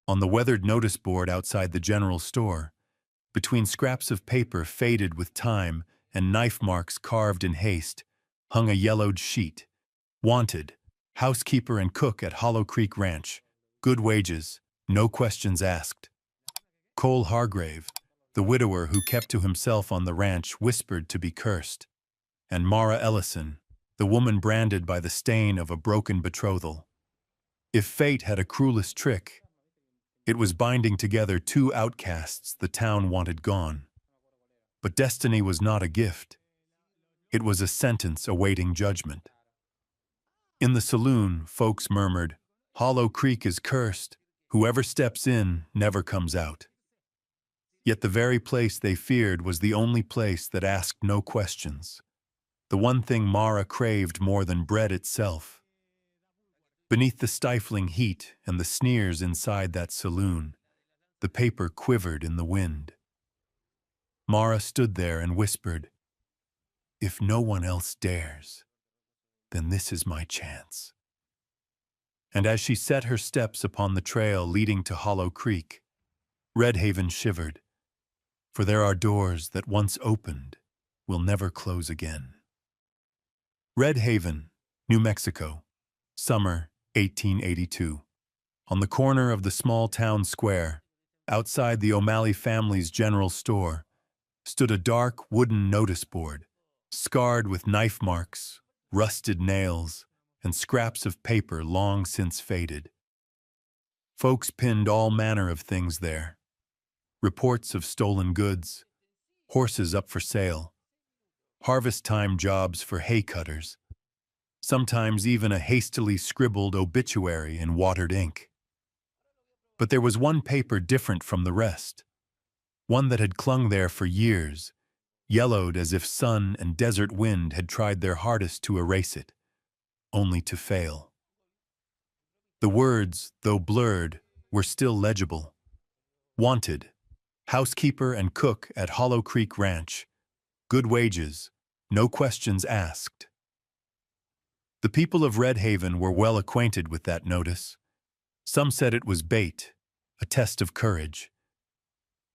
On the weathered notice board outside the general store, between scraps of paper faded with time and knife marks carved in haste, hung a yellowed sheet. Wanted, housekeeper and cook at Hollow Creek Ranch. Good wages, no questions asked. Cole Hargrave, the widower who kept to himself on the ranch, whispered to be cursed. And Mara Ellison, the woman branded by the stain of a broken betrothal. If fate had a cruelest trick, it was binding together two outcasts the town wanted gone. But destiny was not a gift. It was a sentence awaiting judgment. In the saloon, folks murmured, "Hollow Creek is cursed. Whoever steps in never comes out." Yet the very place they feared was the only place that asked no questions. The one thing Mara craved more than bread itself. Beneath the stifling heat and the sneers inside that saloon, the paper quivered in the wind. Mara stood there and whispered, "If no one else dares, then this is my chance." And as she set her steps upon the trail leading to Hollow Creek, Redhaven shivered, for there are doors that once opened will never close again. Redhaven, New Mexico, summer 1882. On the corner of the small town square, outside the O'Malley family's general store, stood a dark wooden notice board, scarred with knife marks, rusted nails, and scraps of paper long since faded. Folks pinned all manner of things there. Reports of stolen goods, horses up for sale, harvest time jobs for hay cutters, sometimes even a hastily scribbled obituary in watered ink. But there was one paper different from the rest, one that had clung there for years, yellowed as if sun and desert wind had tried their hardest to erase it, only to fail. The words, though blurred, were still legible. Wanted, housekeeper and cook at Hollow Creek Ranch. Good wages, no questions asked. The people of Redhaven were well acquainted with that notice. Some said it was bait, a test of courage.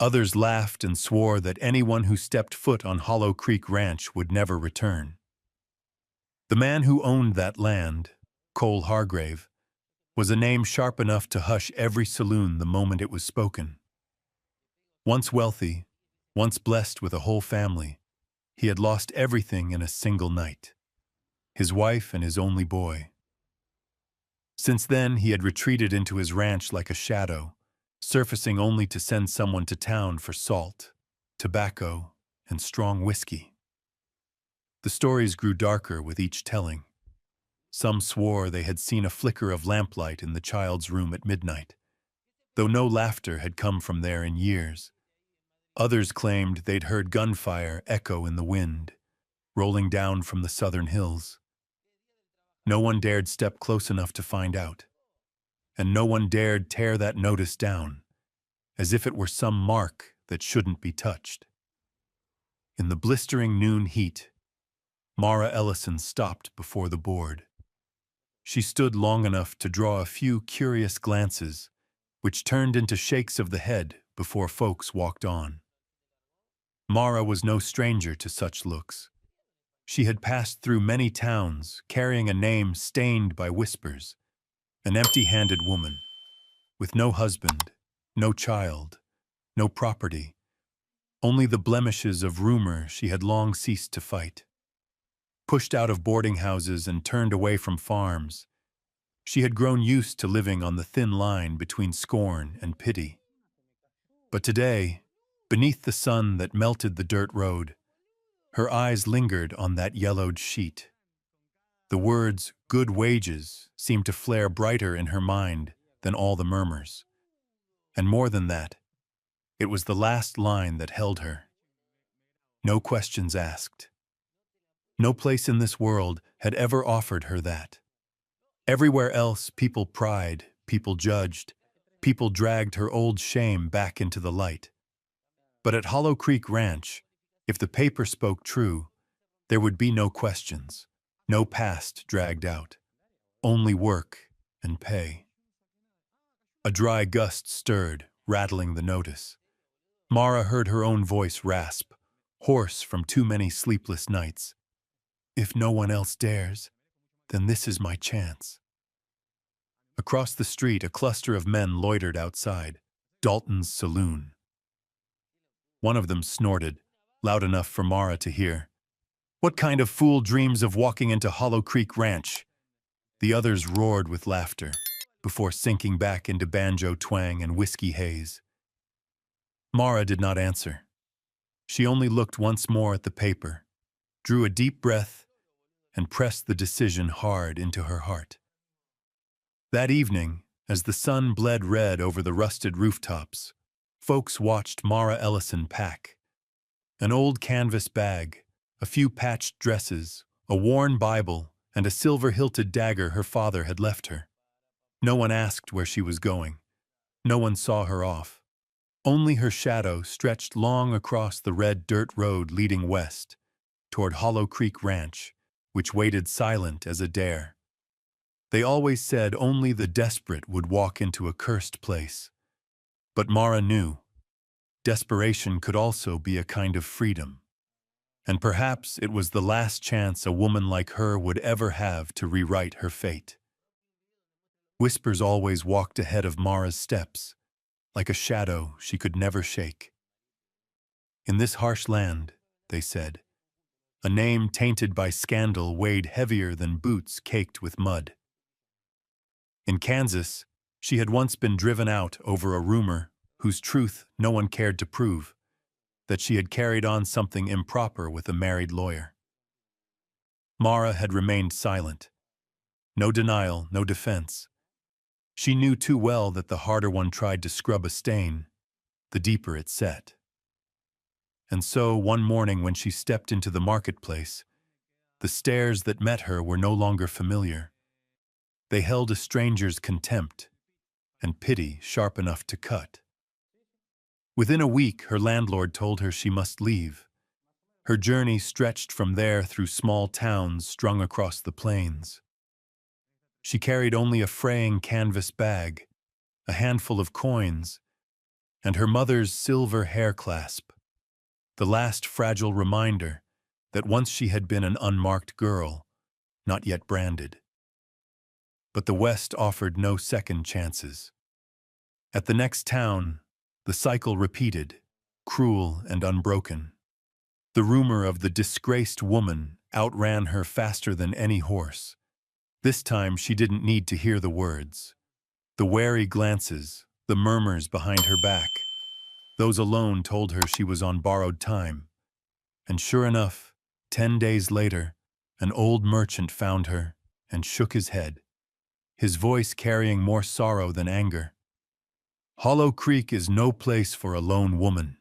Others laughed and swore that anyone who stepped foot on Hollow Creek Ranch would never return. The man who owned that land, Cole Hargrave, was a name sharp enough to hush every saloon the moment it was spoken. Once wealthy, once blessed with a whole family, he had lost everything in a single night. His wife and his only boy. Since then, he had retreated into his ranch like a shadow, surfacing only to send someone to town for salt, tobacco, and strong whiskey. The stories grew darker with each telling. Some swore they had seen a flicker of lamplight in the child's room at midnight, though no laughter had come from there in years. Others claimed they'd heard gunfire echo in the wind, rolling down from the southern hills. No one dared step close enough to find out, and no one dared tear that notice down, as if it were some mark that shouldn't be touched. In the blistering noon heat, Mara Ellison stopped before the board. She stood long enough to draw a few curious glances, which turned into shakes of the head before folks walked on. Mara was no stranger to such looks. She had passed through many towns, carrying a name stained by whispers, an empty-handed woman, with no husband, no child, no property, only the blemishes of rumor she had long ceased to fight. Pushed out of boarding houses and turned away from farms, she had grown used to living on the thin line between scorn and pity. But today, beneath the sun that melted the dirt road, her eyes lingered on that yellowed sheet. The words, "good wages," seemed to flare brighter in her mind than all the murmurs. And more than that, it was the last line that held her. No questions asked. No place in this world had ever offered her that. Everywhere else, people pried, people judged, people dragged her old shame back into the light. But at Hollow Creek Ranch, if the paper spoke true, there would be no questions, no past dragged out, only work and pay. A dry gust stirred, rattling the notice. Mara heard her own voice rasp, hoarse from too many sleepless nights. If no one else dares, then this is my chance. Across the street, a cluster of men loitered outside, Dalton's saloon. One of them snorted, loud enough for Mara to hear. What kind of fool dreams of walking into Hollow Creek Ranch? The others roared with laughter, before sinking back into banjo twang and whiskey haze. Mara did not answer. She only looked once more at the paper, drew a deep breath, and pressed the decision hard into her heart. That evening, as the sun bled red over the rusted rooftops, folks watched Mara Ellison pack. An old canvas bag, a few patched dresses, a worn Bible, and a silver-hilted dagger her father had left her. No one asked where she was going. No one saw her off. Only her shadow stretched long across the red dirt road leading west, toward Hollow Creek Ranch, which waited silent as a dare. They always said only the desperate would walk into a cursed place. But Mara knew. Desperation could also be a kind of freedom. And perhaps it was the last chance a woman like her would ever have to rewrite her fate. Whispers always walked ahead of Mara's steps, like a shadow she could never shake. In this harsh land, they said, a name tainted by scandal weighed heavier than boots caked with mud. In Kansas, she had once been driven out over a rumor whose truth no one cared to prove, that she had carried on something improper with a married lawyer. Mara had remained silent. No denial, no defense. She knew too well that the harder one tried to scrub a stain, the deeper it set. And so, one morning when she stepped into the marketplace, the stares that met her were no longer familiar. They held a stranger's contempt and pity sharp enough to cut. Within a week, her landlord told her she must leave. Her journey stretched from there through small towns strung across the plains. She carried only a fraying canvas bag, a handful of coins, and her mother's silver hair clasp, the last fragile reminder that once she had been an unmarked girl, not yet branded. But the West offered no second chances. At the next town, the cycle repeated, cruel and unbroken. The rumor of the disgraced woman outran her faster than any horse. This time she didn't need to hear the words. The wary glances, the murmurs behind her back, those alone told her she was on borrowed time. And sure enough, 10 days later, an old merchant found her and shook his head, his voice carrying more sorrow than anger. Hollow Creek is no place for a lone woman.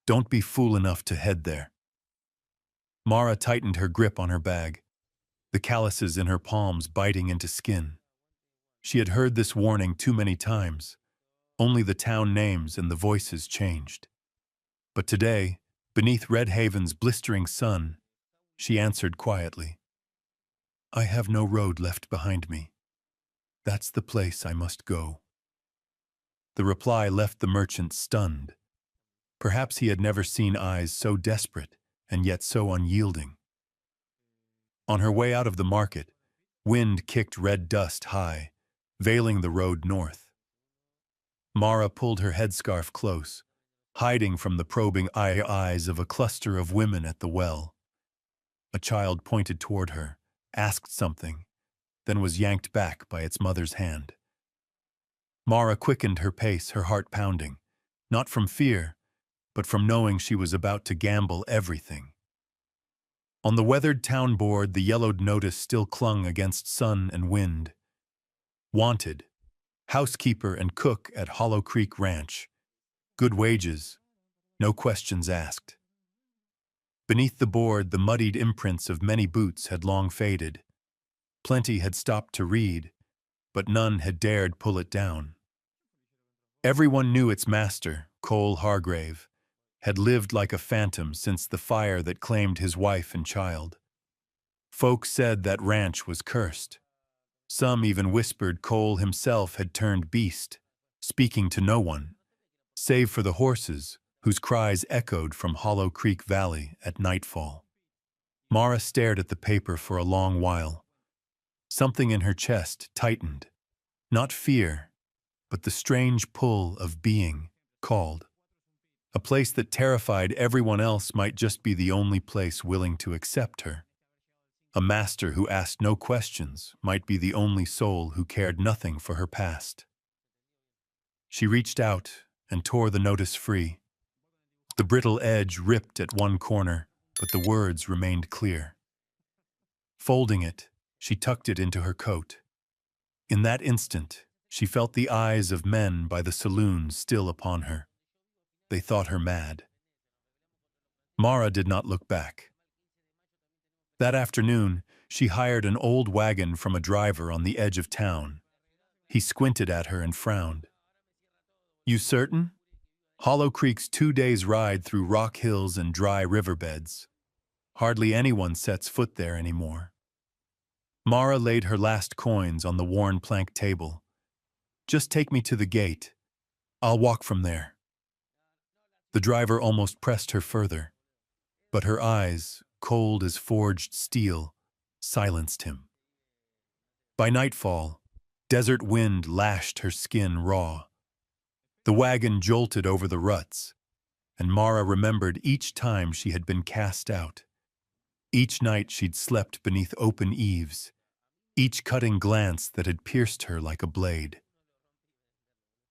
Don't be fool enough to head there. Mara tightened her grip on her bag, the calluses in her palms biting into skin. She had heard this warning too many times. Only the town names and the voices changed. But today, beneath Red Haven's blistering sun, she answered quietly, I have no road left behind me. That's the place I must go. The reply left the merchant stunned. Perhaps he had never seen eyes so desperate and yet so unyielding. On her way out of the market, wind kicked red dust high, veiling the road north. Mara pulled her headscarf close, hiding from the probing eyes of a cluster of women at the well. A child pointed toward her, asked something, then was yanked back by its mother's hand. Mara quickened her pace, her heart pounding, not from fear, but from knowing she was about to gamble everything. On the weathered town board, the yellowed notice still clung against sun and wind. Wanted, housekeeper and cook at Hollow Creek Ranch. Good wages, no questions asked. Beneath the board, the muddied imprints of many boots had long faded. Plenty had stopped to read, but none had dared pull it down. Everyone knew its master, Cole Hargrave, had lived like a phantom since the fire that claimed his wife and child. Folk said that ranch was cursed. Some even whispered Cole himself had turned beast, speaking to no one, save for the horses, whose cries echoed from Hollow Creek Valley at nightfall. Mara stared at the paper for a long while. Something in her chest tightened. Not fear, but the strange pull of being called. A place that terrified everyone else might just be the only place willing to accept her. A master who asked no questions might be the only soul who cared nothing for her past. She reached out and tore the notice free. The brittle edge ripped at one corner, but the words remained clear. Folding it, she tucked it into her coat. In that instant, she felt the eyes of men by the saloon still upon her. They thought her mad. Mara did not look back. That afternoon, she hired an old wagon from a driver on the edge of town. He squinted at her and frowned. "You certain? Hollow Creek's 2 days' ride through rock hills and dry riverbeds. Hardly anyone sets foot there anymore." Mara laid her last coins on the worn plank table. "Just take me to the gate. I'll walk from there." The driver almost pressed her further, but her eyes, cold as forged steel, silenced him. By nightfall, desert wind lashed her skin raw. The wagon jolted over the ruts, and Mara remembered each time she had been cast out. Each night she'd slept beneath open eaves, each cutting glance that had pierced her like a blade.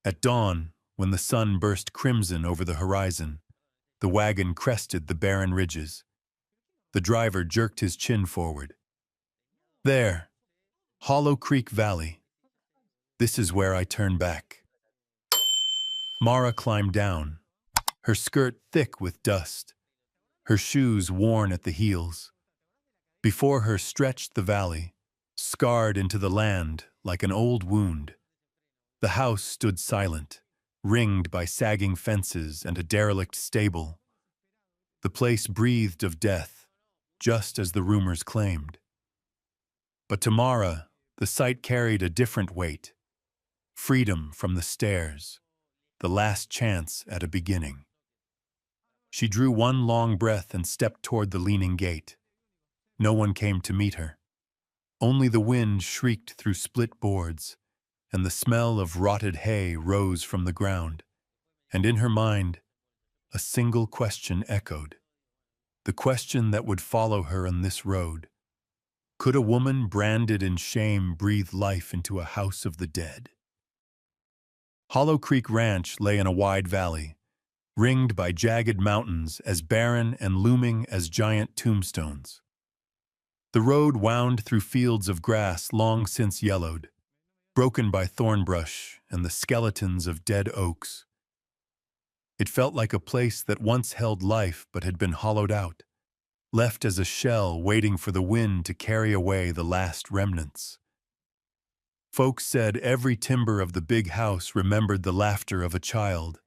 At dawn, when the sun burst crimson over the horizon, the wagon crested the barren ridges. The driver jerked his chin forward. "There, Hollow Creek Valley. This is where I turn back." Mara climbed down, her skirt thick with dust, her shoes worn at the heels. Before her stretched the valley, scarred into the land like an old wound. The house stood silent, ringed by sagging fences and a derelict stable. The place breathed of death, just as the rumors claimed. But to Mara, the sight carried a different weight. Freedom from the stairs, the last chance at a beginning. She drew one long breath and stepped toward the leaning gate. No one came to meet her. Only the wind shrieked through split boards, and the smell of rotted hay rose from the ground. And in her mind, a single question echoed. The question that would follow her on this road. Could a woman branded in shame breathe life into a house of the dead? Hollow Creek Ranch lay in a wide valley, ringed by jagged mountains as barren and looming as giant tombstones. The road wound through fields of grass long since yellowed, broken by thorn brush and the skeletons of dead oaks. It felt like a place that once held life but had been hollowed out, left as a shell waiting for the wind to carry away the last remnants. Folks said every timber of the big house remembered the laughter of a child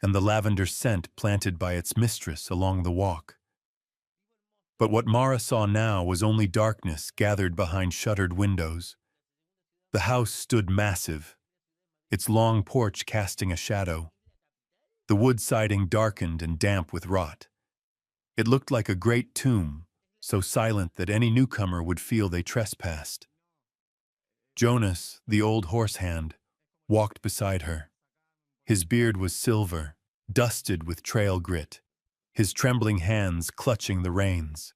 and the lavender scent planted by its mistress along the walk. But what Mara saw now was only darkness gathered behind shuttered windows. The house stood massive, its long porch casting a shadow. The wood siding darkened and damp with rot. It looked like a great tomb, so silent that any newcomer would feel they trespassed. Jonas, the old horse hand, walked beside her. His beard was silver, dusted with trail grit, his trembling hands clutching the reins.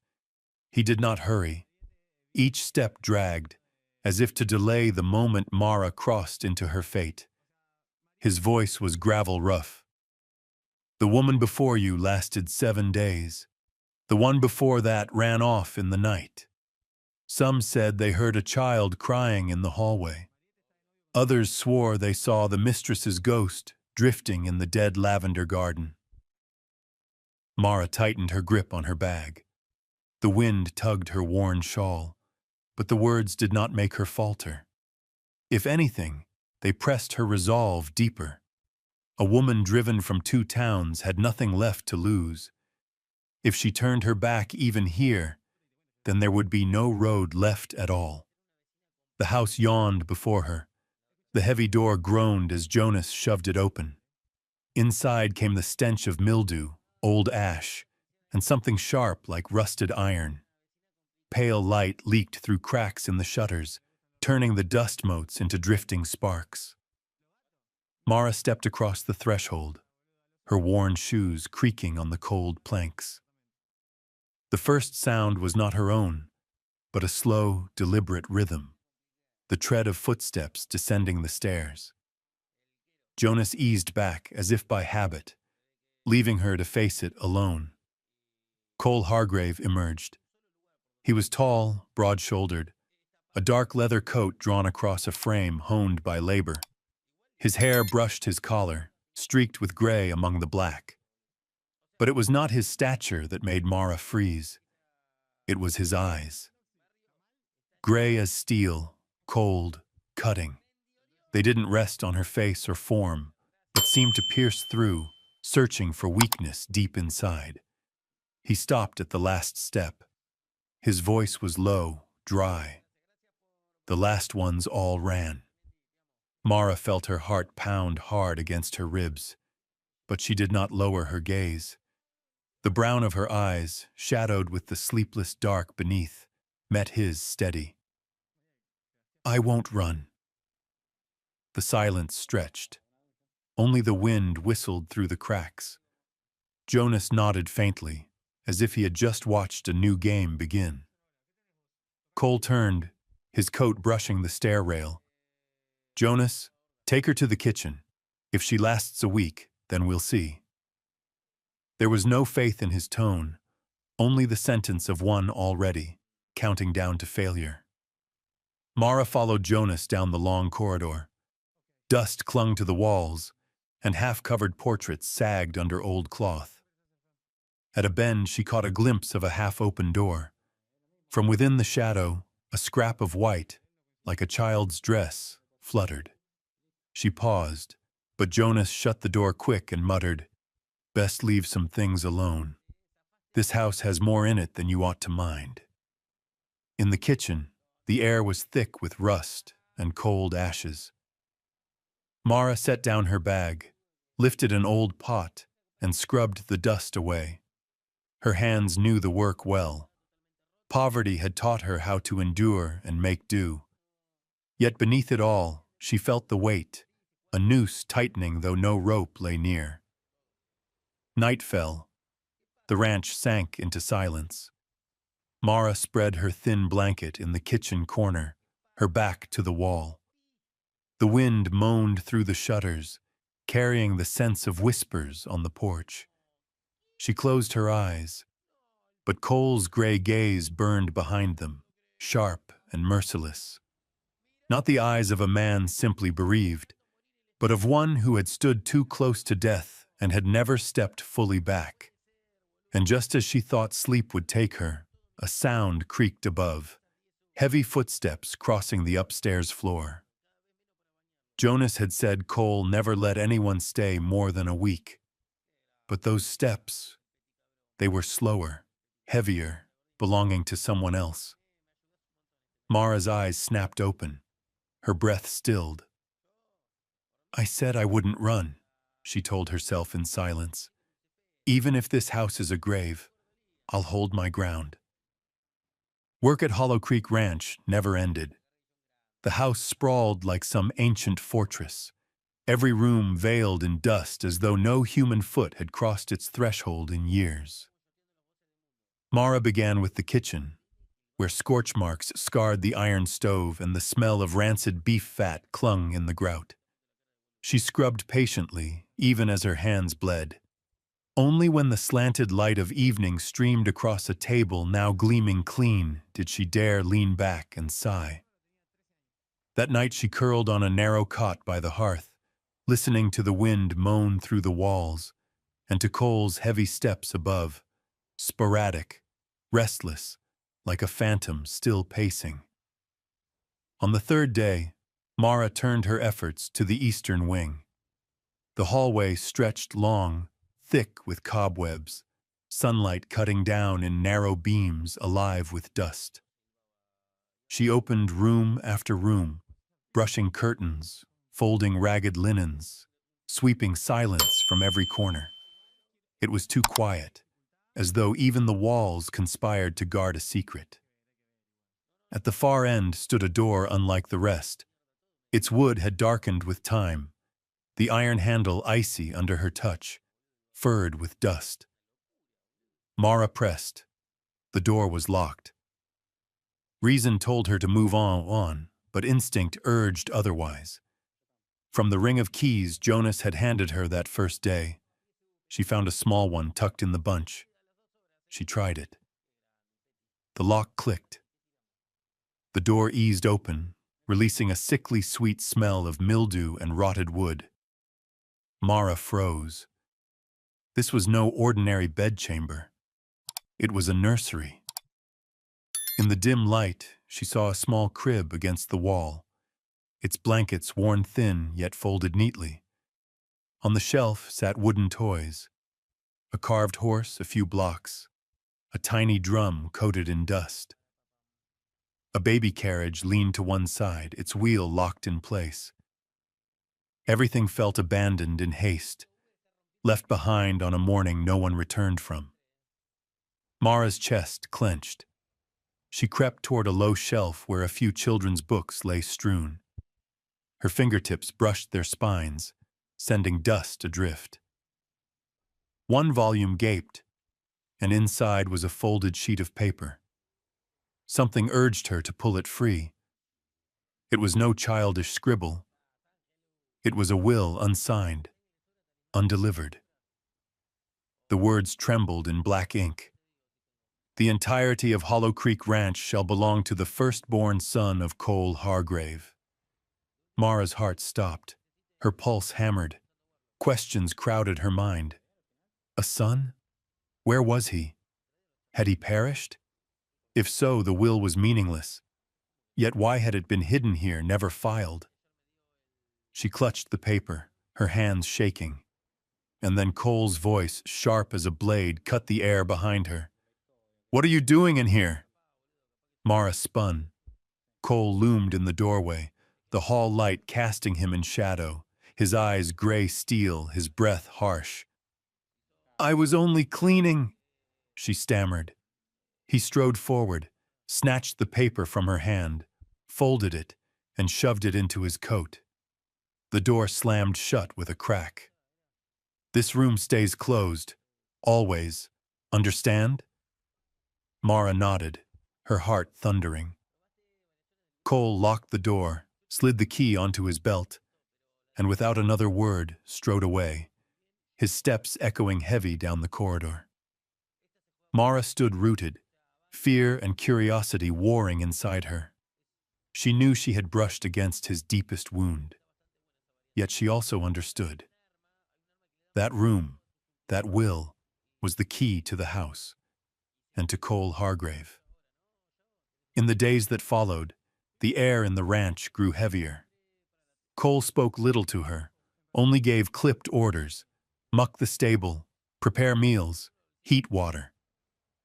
He did not hurry. Each step dragged, as if to delay the moment Mara crossed into her fate. His voice was gravel rough. "The woman before you lasted 7 days. The one before that ran off in the night. Some said they heard a child crying in the hallway. Others swore they saw the mistress's ghost drifting in the dead lavender garden." Mara tightened her grip on her bag. The wind tugged her worn shawl, but the words did not make her falter. If anything, they pressed her resolve deeper. A woman driven from 2 towns had nothing left to lose. If she turned her back even here, then there would be no road left at all. The house yawned before her, The heavy door groaned as Jonas shoved it open. Inside came the stench of mildew, old ash, and something sharp like rusted iron. Pale light leaked through cracks in the shutters, turning the dust motes into drifting sparks. Mara stepped across the threshold, her worn shoes creaking on the cold planks. The first sound was not her own, but a slow, deliberate rhythm, the tread of footsteps descending the stairs. Jonas eased back as if by habit, leaving her to face it alone. Cole Hargrave emerged. He was tall, broad-shouldered, a dark leather coat drawn across a frame honed by labor. His hair brushed his collar, streaked with gray among the black. But it was not his stature that made Mara freeze. It was his eyes. Gray as steel, cold, cutting. They didn't rest on her face or form, but seemed to pierce through, searching for weakness deep inside. He stopped at the last step. His voice was low, dry. The last ones all ran. Mara felt her heart pound hard against her ribs, but she did not lower her gaze. The brown of her eyes, shadowed with the sleepless dark beneath, met his steady. "I won't run." The silence stretched. Only the wind whistled through the cracks. Jonas nodded faintly, as if he had just watched a new game begin. Cole turned, his coat brushing the stair rail. "Jonas, take her to the kitchen. If she lasts a week, then we'll see." There was no faith in his tone, only the sentence of one already, counting down to failure. Mara followed Jonas down the long corridor. Dust clung to the walls, and half-covered portraits sagged under old cloth. At a bend, she caught a glimpse of a half-open door. From within the shadow, a scrap of white, like a child's dress, fluttered. She paused, but Jonas shut the door quick and muttered, "Best leave some things alone. This house has more in it than you ought to mind." In the kitchen, the air was thick with rust and cold ashes. Mara set down her bag, lifted an old pot, and scrubbed the dust away. Her hands knew the work well. Poverty had taught her how to endure and make do. Yet beneath it all, she felt the weight, a noose tightening though no rope lay near. Night fell. The ranch sank into silence. Mara spread her thin blanket in the kitchen corner, her back to the wall. The wind moaned through the shutters, carrying the sense of whispers on the porch. She closed her eyes, but Cole's gray gaze burned behind them, sharp and merciless. Not the eyes of a man simply bereaved, but of one who had stood too close to death and had never stepped fully back. And just as she thought sleep would take her, a sound creaked above, heavy footsteps crossing the upstairs floor. Jonas had said Cole never let anyone stay more than a week. But those steps, they were slower, heavier, belonging to someone else. Mara's eyes snapped open, her breath stilled. "I said I wouldn't run," she told herself in silence. "Even if this house is a grave, I'll hold my ground." Work at Hollow Creek Ranch never ended. The house sprawled like some ancient fortress, every room veiled in dust as though no human foot had crossed its threshold in years. Mara began with the kitchen, where scorch marks scarred the iron stove and the smell of rancid beef fat clung in the grout. She scrubbed patiently, even as her hands bled. Only when the slanted light of evening streamed across a table now gleaming clean did she dare lean back and sigh. That night she curled on a narrow cot by the hearth, listening to the wind moan through the walls and to Cole's heavy steps above, sporadic, restless, like a phantom still pacing. On the third day, Mara turned her efforts to the eastern wing. The hallway stretched long, thick with cobwebs, sunlight cutting down in narrow beams alive with dust. She opened room after room, brushing curtains, folding ragged linens, sweeping silence from every corner. It was too quiet, as though even the walls conspired to guard a secret. At the far end stood a door unlike the rest. Its wood had darkened with time, the iron handle icy under her touch, furred with dust. Mara pressed. The door was locked. Reason told her to move on, but instinct urged otherwise. From the ring of keys Jonas had handed her that first day, she found a small one tucked in the bunch. She tried it. The lock clicked. The door eased open, releasing a sickly sweet smell of mildew and rotted wood. Mara froze. This was no ordinary bedchamber. It was a nursery. In the dim light, she saw a small crib against the wall, its blankets worn thin yet folded neatly. On the shelf sat wooden toys, a carved horse a few blocks, a tiny drum coated in dust. A baby carriage leaned to one side, its wheel locked in place. Everything felt abandoned in haste, left behind on a morning no one returned from. Mara's chest clenched. She crept toward a low shelf where a few children's books lay strewn. Her fingertips brushed their spines, sending dust adrift. One volume gaped, and inside was a folded sheet of paper. Something urged her to pull it free. It was no childish scribble. It was a will unsigned, undelivered. The words trembled in black ink. The entirety of Hollow Creek Ranch shall belong to the firstborn son of Cole Hargrave. Mara's heart stopped. Her pulse hammered. Questions crowded her mind. A son? Where was he? Had he perished? If so, the will was meaningless. Yet why had it been hidden here, never filed? She clutched the paper, her hands shaking. And then Cole's voice, sharp as a blade, cut the air behind her. "What are you doing in here?" Mara spun. Cole loomed in the doorway, the hall light casting him in shadow, his eyes gray steel, his breath harsh. "I was only cleaning," she stammered. He strode forward, snatched the paper from her hand, folded it, and shoved it into his coat. The door slammed shut with a crack. "This room stays closed. Always. Understand?" Mara nodded, her heart thundering. Cole locked the door, slid the key onto his belt, and without another word, strode away, his steps echoing heavy down the corridor. Mara stood rooted, fear and curiosity warring inside her. She knew she had brushed against his deepest wound. Yet she also understood. That room, that will, was the key to the house, and to Cole Hargrave. In the days that followed, the air in the ranch grew heavier. Cole spoke little to her, only gave clipped orders: muck the stable, prepare meals, heat water.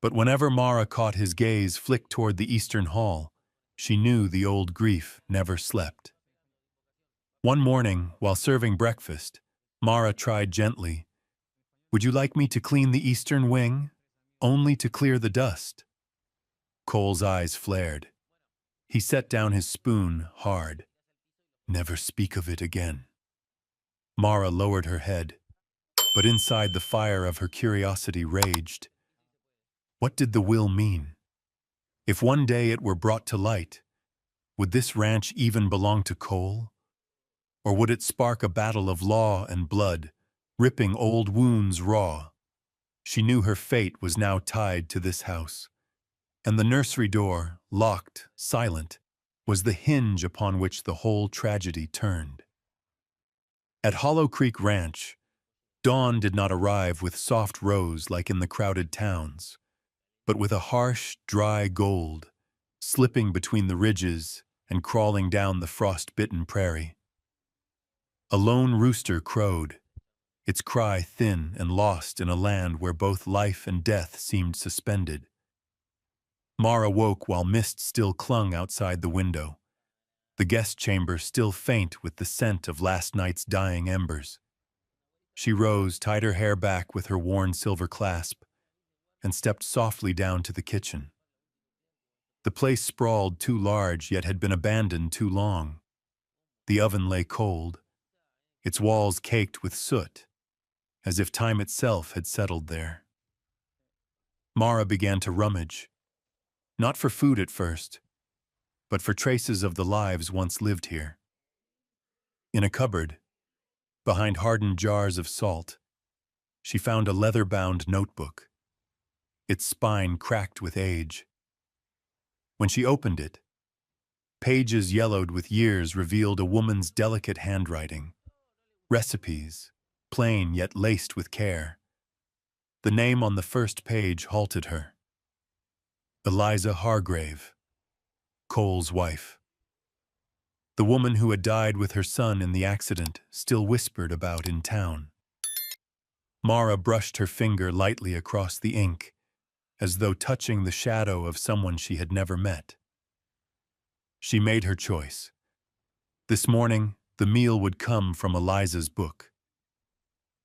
But whenever Mara caught his gaze flick toward the eastern hall, she knew the old grief never slept. One morning, while serving breakfast, Mara tried gently, "Would you like me to clean the eastern wing? Only to clear the dust." Cole's eyes flared. He set down his spoon hard. "Never speak of it again." Mara lowered her head, but inside the fire of her curiosity raged. What did the will mean? If one day it were brought to light, would this ranch even belong to Cole? Or would it spark a battle of law and blood, ripping old wounds raw? She knew her fate was now tied to this house, and the nursery door, locked, silent, was the hinge upon which the whole tragedy turned. At Hollow Creek Ranch, dawn did not arrive with soft rose like in the crowded towns, but with a harsh, dry gold, slipping between the ridges and crawling down the frost-bitten prairie. A lone rooster crowed, its cry thin and lost in a land where both life and death seemed suspended. Mara woke while mist still clung outside the window. the guest chamber still faint with the scent of last night's dying embers. She rose, tied her hair back with her worn silver clasp, and stepped softly down to the kitchen. The place sprawled too large, yet had been abandoned too long. The oven lay cold, its walls caked with soot, as if time itself had settled there. Mara began to rummage, not for food at first, but for traces of the lives once lived here. In a cupboard, behind hardened jars of salt, she found a leather-bound notebook, its spine cracked with age. When she opened it, pages yellowed with years revealed a woman's delicate handwriting. Recipes, plain yet laced with care. The name on the first page halted her. Eliza Hargrave, Cole's wife. The woman who had died with her son in the accident still whispered about in town. Mara brushed her finger lightly across the ink, as though touching the shadow of someone she had never met. She made her choice. This morning, the meal would come from Eliza's book.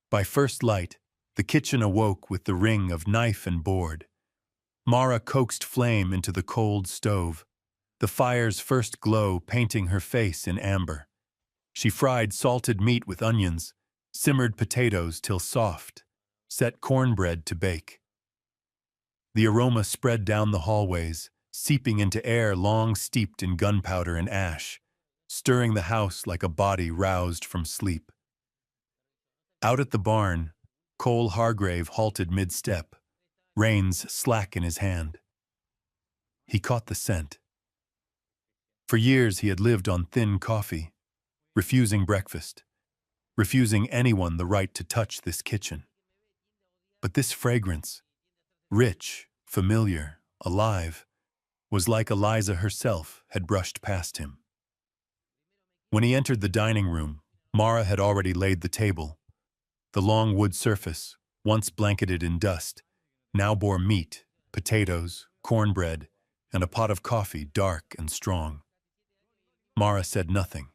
By first light, the kitchen awoke with the ring of knife and board. Mara coaxed flame into the cold stove, the fire's first glow painting her face in amber. She fried salted meat with onions, simmered potatoes till soft, set cornbread to bake. The aroma spread down the hallways, seeping into air long steeped in gunpowder and ash, stirring the house like a body roused from sleep. Out at the barn, Cole Hargrave halted mid-step, reins slack in his hand. He caught the scent. For years he had lived on thin coffee, refusing breakfast, refusing anyone the right to touch this kitchen. But this fragrance, rich, familiar, alive, was like Eliza herself had brushed past him. When he entered the dining room, Mara had already laid the table. The long wood surface, once blanketed in dust, now bore meat, potatoes, cornbread, and a pot of coffee dark and strong. Mara said nothing.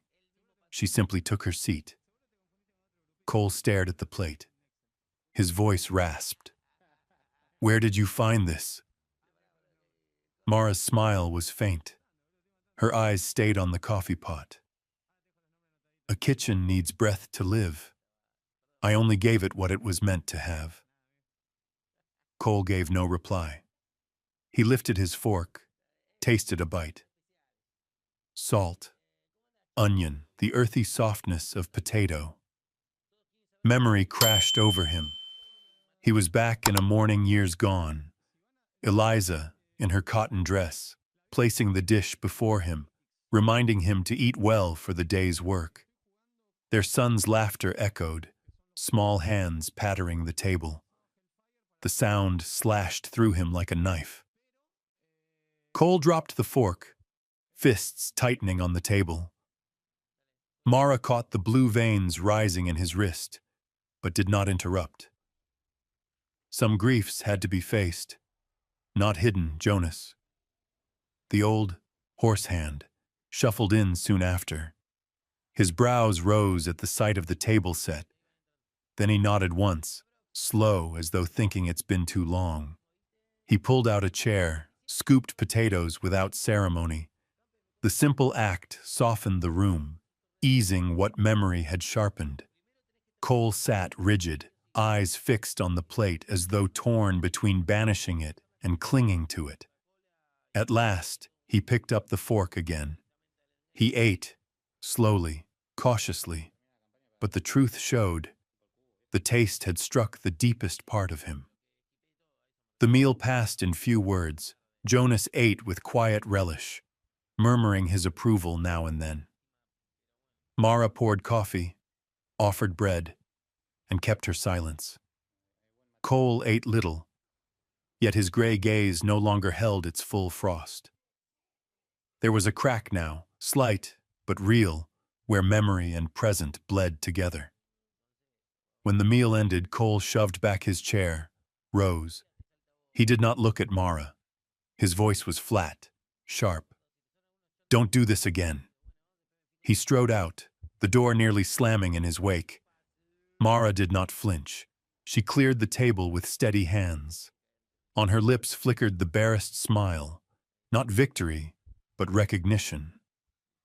She simply took her seat. Cole stared at the plate. His voice rasped. "Where did you find this?" Mara's smile was faint. Her eyes stayed on the coffee pot. "A kitchen needs breath to live. I only gave it what it was meant to have." Cole gave no reply. He lifted his fork, tasted a bite. Salt, onion, the earthy softness of potato. Memory crashed over him. He was back in a morning years gone. Eliza, in her cotton dress, placing the dish before him, reminding him to eat well for the day's work. Their son's laughter echoed, small hands pattering the table. The sound slashed through him like a knife. Cole dropped the fork, fists tightening on the table. Mara caught the blue veins rising in his wrist, but did not interrupt. Some griefs had to be faced, not hidden, Jonas. The old horse hand shuffled in soon after. His brows rose at the sight of the table set. Then he nodded once, slow as though thinking it's been too long. He pulled out a chair, scooped potatoes without ceremony. The simple act softened the room, easing what memory had sharpened. Cole sat rigid, eyes fixed on the plate as though torn between banishing it and clinging to it. At last, he picked up the fork again. He ate, slowly, cautiously, but the truth showed. The taste had struck the deepest part of him. The meal passed in few words. Jonas ate with quiet relish, murmuring his approval now and then. Mara poured coffee, offered bread, and kept her silence. Cole ate little, yet his gray gaze no longer held its full frost. There was a crack now, slight but real, where memory and present bled together. When the meal ended, Cole shoved back his chair, rose. He did not look at Mara. His voice was flat, sharp. "Don't do this again." He strode out, the door nearly slamming in his wake. Mara did not flinch. She cleared the table with steady hands. On her lips flickered the barest smile, not victory, but recognition.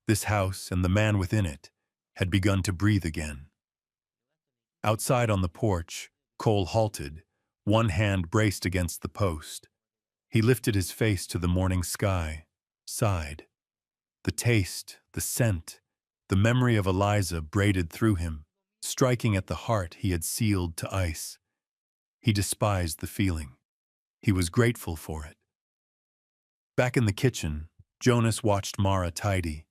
This house and the man within it had begun to breathe again. Outside on the porch, Cole halted, one hand braced against the post. He lifted his face to the morning sky, sighed. The taste, the scent, the memory of Eliza braided through him, striking at the heart he had sealed to ice. He despised the feeling. He was grateful for it. Back in the kitchen, Jonas watched Mara tidy.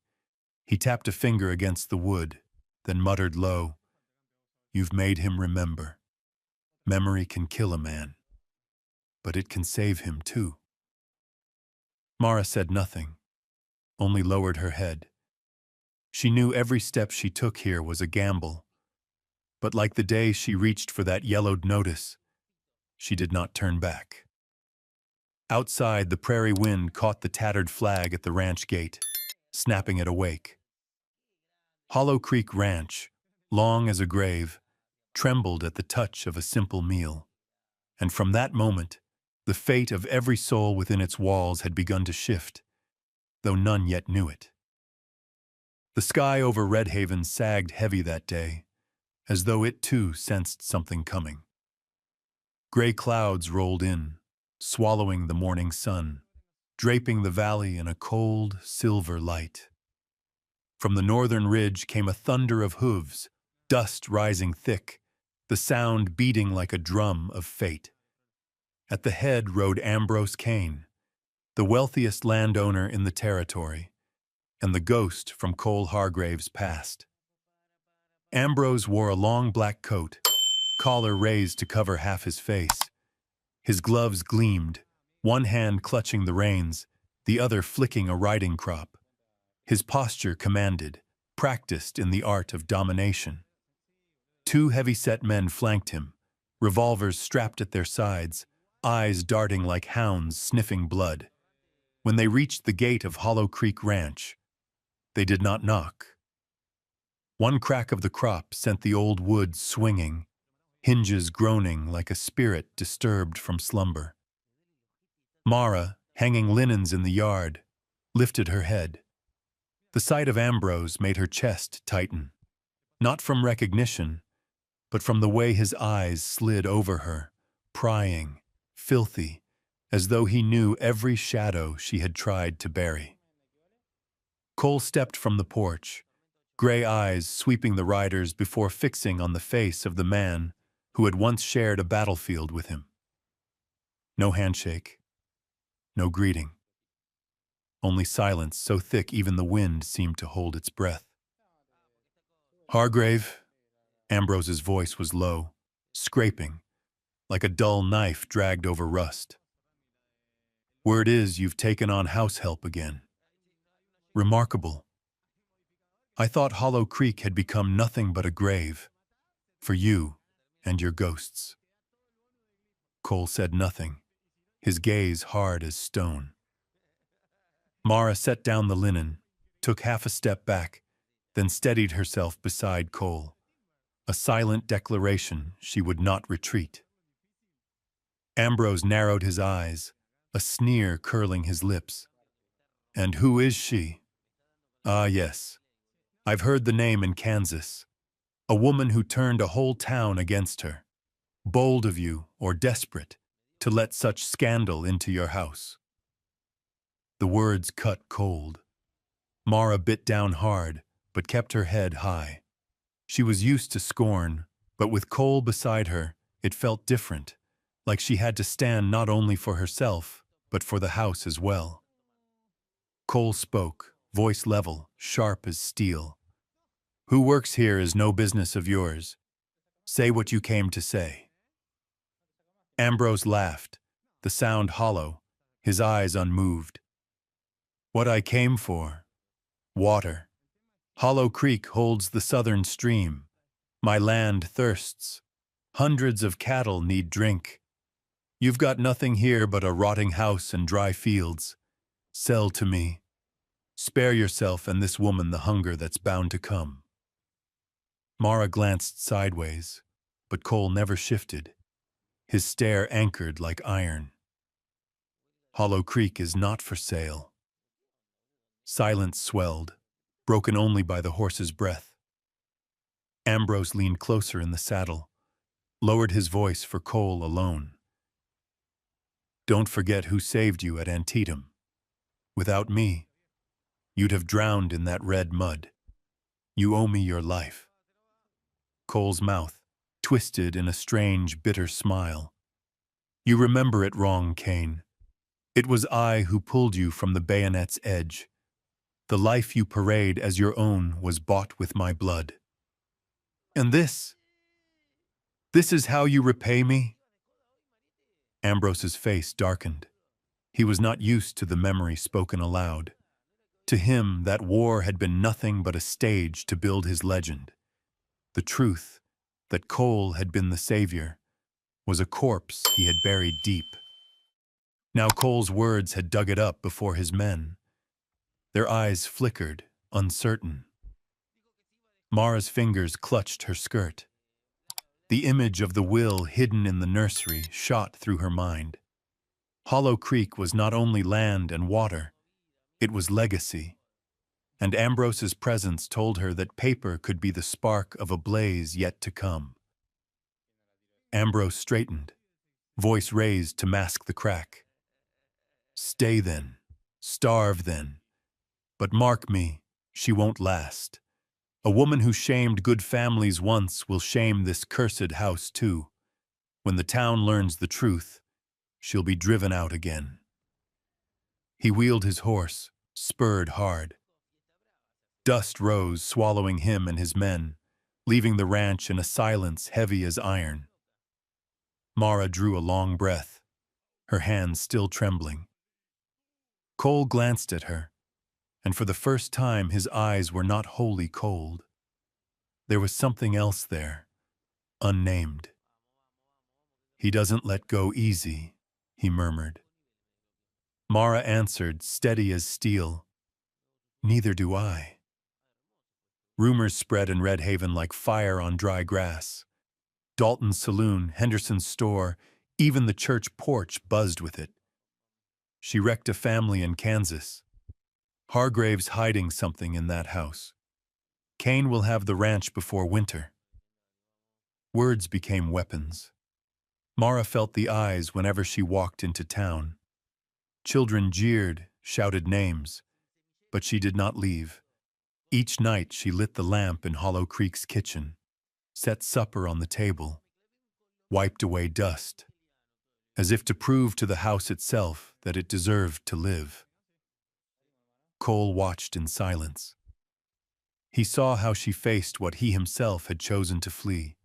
He tapped a finger against the wood, then muttered low, "You've made him remember. Memory can kill a man, but it can save him too." Mara said nothing, only lowered her head. She knew every step she took here was a gamble, but like the day she reached for that yellowed notice, she did not turn back. Outside, the prairie wind caught the tattered flag at the ranch gate, snapping it awake. Hollow Creek Ranch, long as a grave, trembled at the touch of a simple meal. And from that moment, the fate of every soul within its walls had begun to shift, though none yet knew it. The sky over Red Haven sagged heavy that day, as though it too sensed something coming. Gray clouds rolled in, swallowing the morning sun, draping the valley in a cold, silver light. From the northern ridge came a thunder of hooves, dust rising thick, the sound beating like a drum of fate. At the head rode Ambrose Kane, the wealthiest landowner in the territory, and the ghost from Cole Hargrave's past. Ambrose wore a long black coat, collar raised to cover half his face. His gloves gleamed, one hand clutching the reins, the other flicking a riding crop. His posture commanded, practiced in the art of domination. Two heavy-set men flanked him, revolvers strapped at their sides, eyes darting like hounds sniffing blood. When they reached the gate of Hollow Creek Ranch, they did not knock. One crack of the crop sent the old wood swinging, hinges groaning like a spirit disturbed from slumber. Mara, hanging linens in the yard, lifted her head. The sight of Ambrose made her chest tighten, not from recognition, but from the way his eyes slid over her, prying, filthy, as though he knew every shadow she had tried to bury. Cole stepped from the porch, gray eyes sweeping the riders before fixing on the face of the man who had once shared a battlefield with him. No handshake, no greeting. Only silence so thick even the wind seemed to hold its breath. "Hargrave," Ambrose's voice was low, scraping, like a dull knife dragged over rust. "Word is you've taken on house help again. Remarkable. I thought Hollow Creek had become nothing but a grave, for you and your ghosts." Cole said nothing, his gaze hard as stone. Mara set down the linen, took half a step back, then steadied herself beside Cole, a silent declaration she would not retreat. Ambrose narrowed his eyes, a sneer curling his lips. "And who is she?" "Ah, yes. I've heard the name in Kansas. A woman who turned a whole town against her. Bold of you, or desperate, to let such scandal into your house." The words cut cold. Mara bit down hard, but kept her head high. She was used to scorn, but with Cole beside her, it felt different, like she had to stand not only for herself, but for the house as well. Cole spoke, voice level, sharp as steel. "Who works here is no business of yours. Say what you came to say." Ambrose laughed, the sound hollow, his eyes unmoved. "What I came for. Water. Hollow Creek holds the southern stream. My land thirsts. Hundreds of cattle need drink. You've got nothing here but a rotting house and dry fields. Sell to me. Spare yourself and this woman the hunger that's bound to come. Mara glanced sideways, but Cole never shifted, his stare anchored like iron. Hollow Creek is not for sale. Silence swelled, broken only by the horse's breath. Ambrose leaned closer in the saddle, lowered his voice for Cole alone. Don't forget who saved you at Antietam. Without me, you'd have drowned in that red mud. You owe me your life. Cole's mouth twisted in a strange, bitter smile. You remember it wrong, Kane. It was I who pulled you from the bayonet's edge. The life you parade as your own was bought with my blood. And this is how you repay me? Ambrose's face darkened. He was not used to the memory spoken aloud. To him, that war had been nothing but a stage to build his legend. The truth, that Cole had been the savior, was a corpse he had buried deep. Now Cole's words had dug it up before his men. Their eyes flickered, uncertain. Mara's fingers clutched her skirt. The image of the will hidden in the nursery shot through her mind. Hollow Creek was not only land and water, it was legacy. And Ambrose's presence told her that paper could be the spark of a blaze yet to come. Ambrose straightened, voice raised to mask the crack. Stay then, starve then, but mark me, she won't last. A woman who shamed good families once will shame this cursed house too. When the town learns the truth, she'll be driven out again. He wheeled his horse, spurred hard. Dust rose, swallowing him and his men, leaving the ranch in a silence heavy as iron. Mara drew a long breath, her hands still trembling. Cole glanced at her, and for the first time his eyes were not wholly cold. There was something else there, unnamed. He doesn't let go easy, he murmured. Mara answered, steady as steel, neither do I. Rumors spread in Red Haven like fire on dry grass. Dalton's saloon, Henderson's store, even the church porch buzzed with it. She wrecked a family in Kansas. Hargrave's hiding something in that house. Kane will have the ranch before winter. Words became weapons. Mara felt the eyes whenever she walked into town. Children jeered, shouted names, but she did not leave. Each night she lit the lamp in Hollow Creek's kitchen, set supper on the table, wiped away dust, as if to prove to the house itself that it deserved to live. Cole watched in silence. He saw how she faced what he himself had chosen to flee.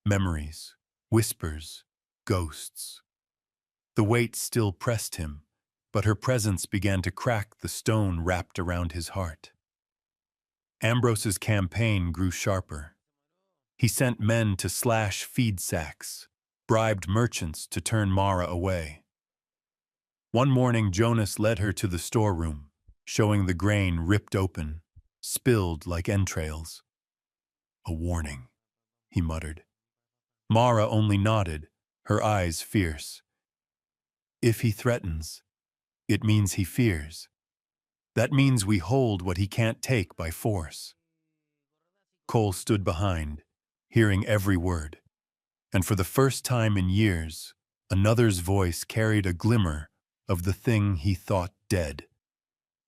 Memories, whispers, ghosts. The weight still pressed him, but her presence began to crack the stone wrapped around his heart. Ambrose's campaign grew sharper. He sent men to slash feed sacks, bribed merchants to turn Mara away. One morning Jonas led her to the storeroom, showing the grain ripped open, spilled like entrails. A warning, he muttered. Mara only nodded, her eyes fierce. If he threatens, it means he fears. That means we hold what he can't take by force. Cole stood behind, hearing every word, and for the first time in years, another's voice carried a glimmer of the thing he thought dead.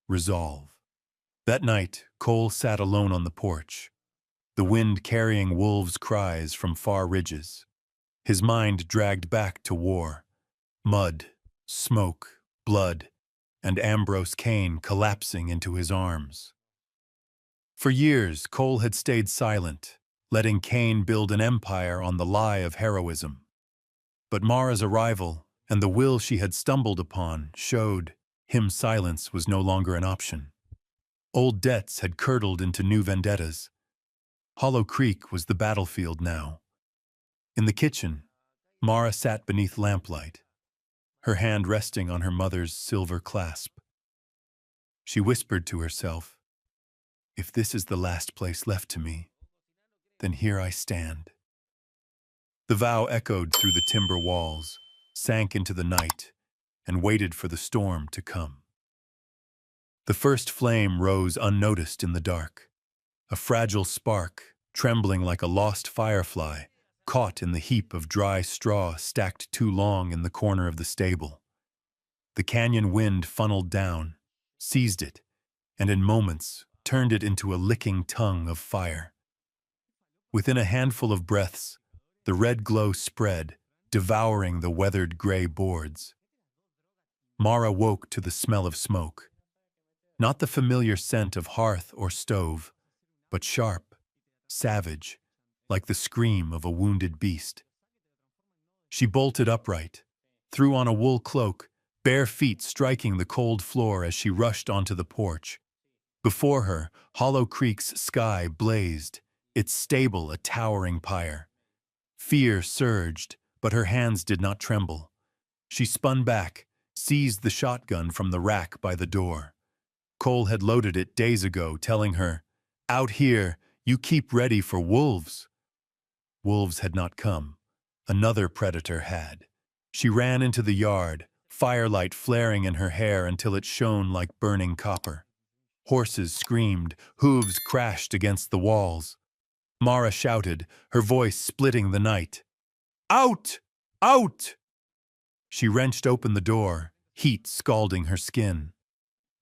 Resolve. That night, Cole sat alone on the porch, the wind carrying wolves' cries from far ridges. His mind dragged back to war. Mud, smoke, blood, and Ambrose Kane collapsing into his arms. For years, Cole had stayed silent, letting Kane build an empire on the lie of heroism. But Mara's arrival and the will she had stumbled upon showed him silence was no longer an option. Old debts had curdled into new vendettas. Hollow Creek was the battlefield now. In the kitchen, Mara sat beneath lamplight, her hand resting on her mother's silver clasp. She whispered to herself, "If this is the last place left to me, then here I stand." The vow echoed through the timber walls, sank into the night, and waited for the storm to come. The first flame rose unnoticed in the dark, a fragile spark, trembling like a lost firefly, caught in the heap of dry straw stacked too long in the corner of the stable. The canyon wind funneled down, seized it, and in moments turned it into a licking tongue of fire. Within a handful of breaths, the red glow spread, devouring the weathered gray boards. Mara woke to the smell of smoke. Not the familiar scent of hearth or stove, but sharp, savage, like the scream of a wounded beast. She bolted upright, threw on a wool cloak, bare feet striking the cold floor as she rushed onto the porch. Before her, Hollow Creek's sky blazed, its stable a towering pyre. Fear surged, but her hands did not tremble. She spun back, seized the shotgun from the rack by the door. Cole had loaded it days ago, telling her, "Out here, you keep ready for wolves." Wolves had not come. Another predator had. She ran into the yard, firelight flaring in her hair until it shone like burning copper. Horses screamed, hooves crashed against the walls. Mara shouted, her voice splitting the night. "Out! Out!" She wrenched open the door, heat scalding her skin.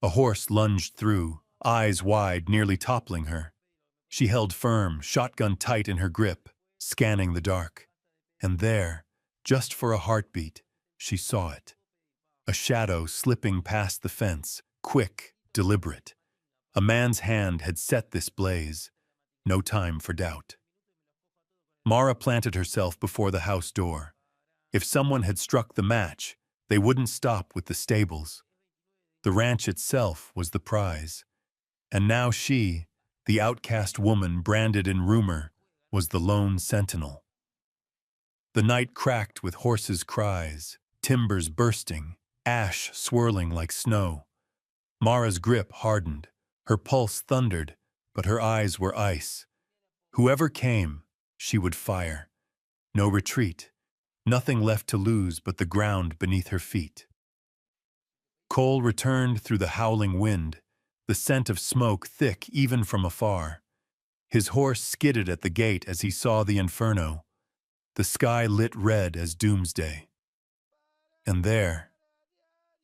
A horse lunged through, eyes wide, nearly toppling her. She held firm, shotgun tight in her grip, scanning the dark. And there, just for a heartbeat, she saw it. A shadow slipping past the fence, quick, deliberate. A man's hand had set this blaze. No time for doubt. Mara planted herself before the house door. If someone had struck the match, they wouldn't stop with the stables. The ranch itself was the prize. And now she, the outcast woman branded in rumor, was the lone sentinel. The night cracked with horses' cries, timbers bursting, ash swirling like snow. Mara's grip hardened, her pulse thundered, but her eyes were ice. Whoever came, she would fire. No retreat, nothing left to lose but the ground beneath her feet. Cole returned through the howling wind, the scent of smoke thick even from afar. His horse skidded at the gate as he saw the inferno, the sky lit red as doomsday. And there,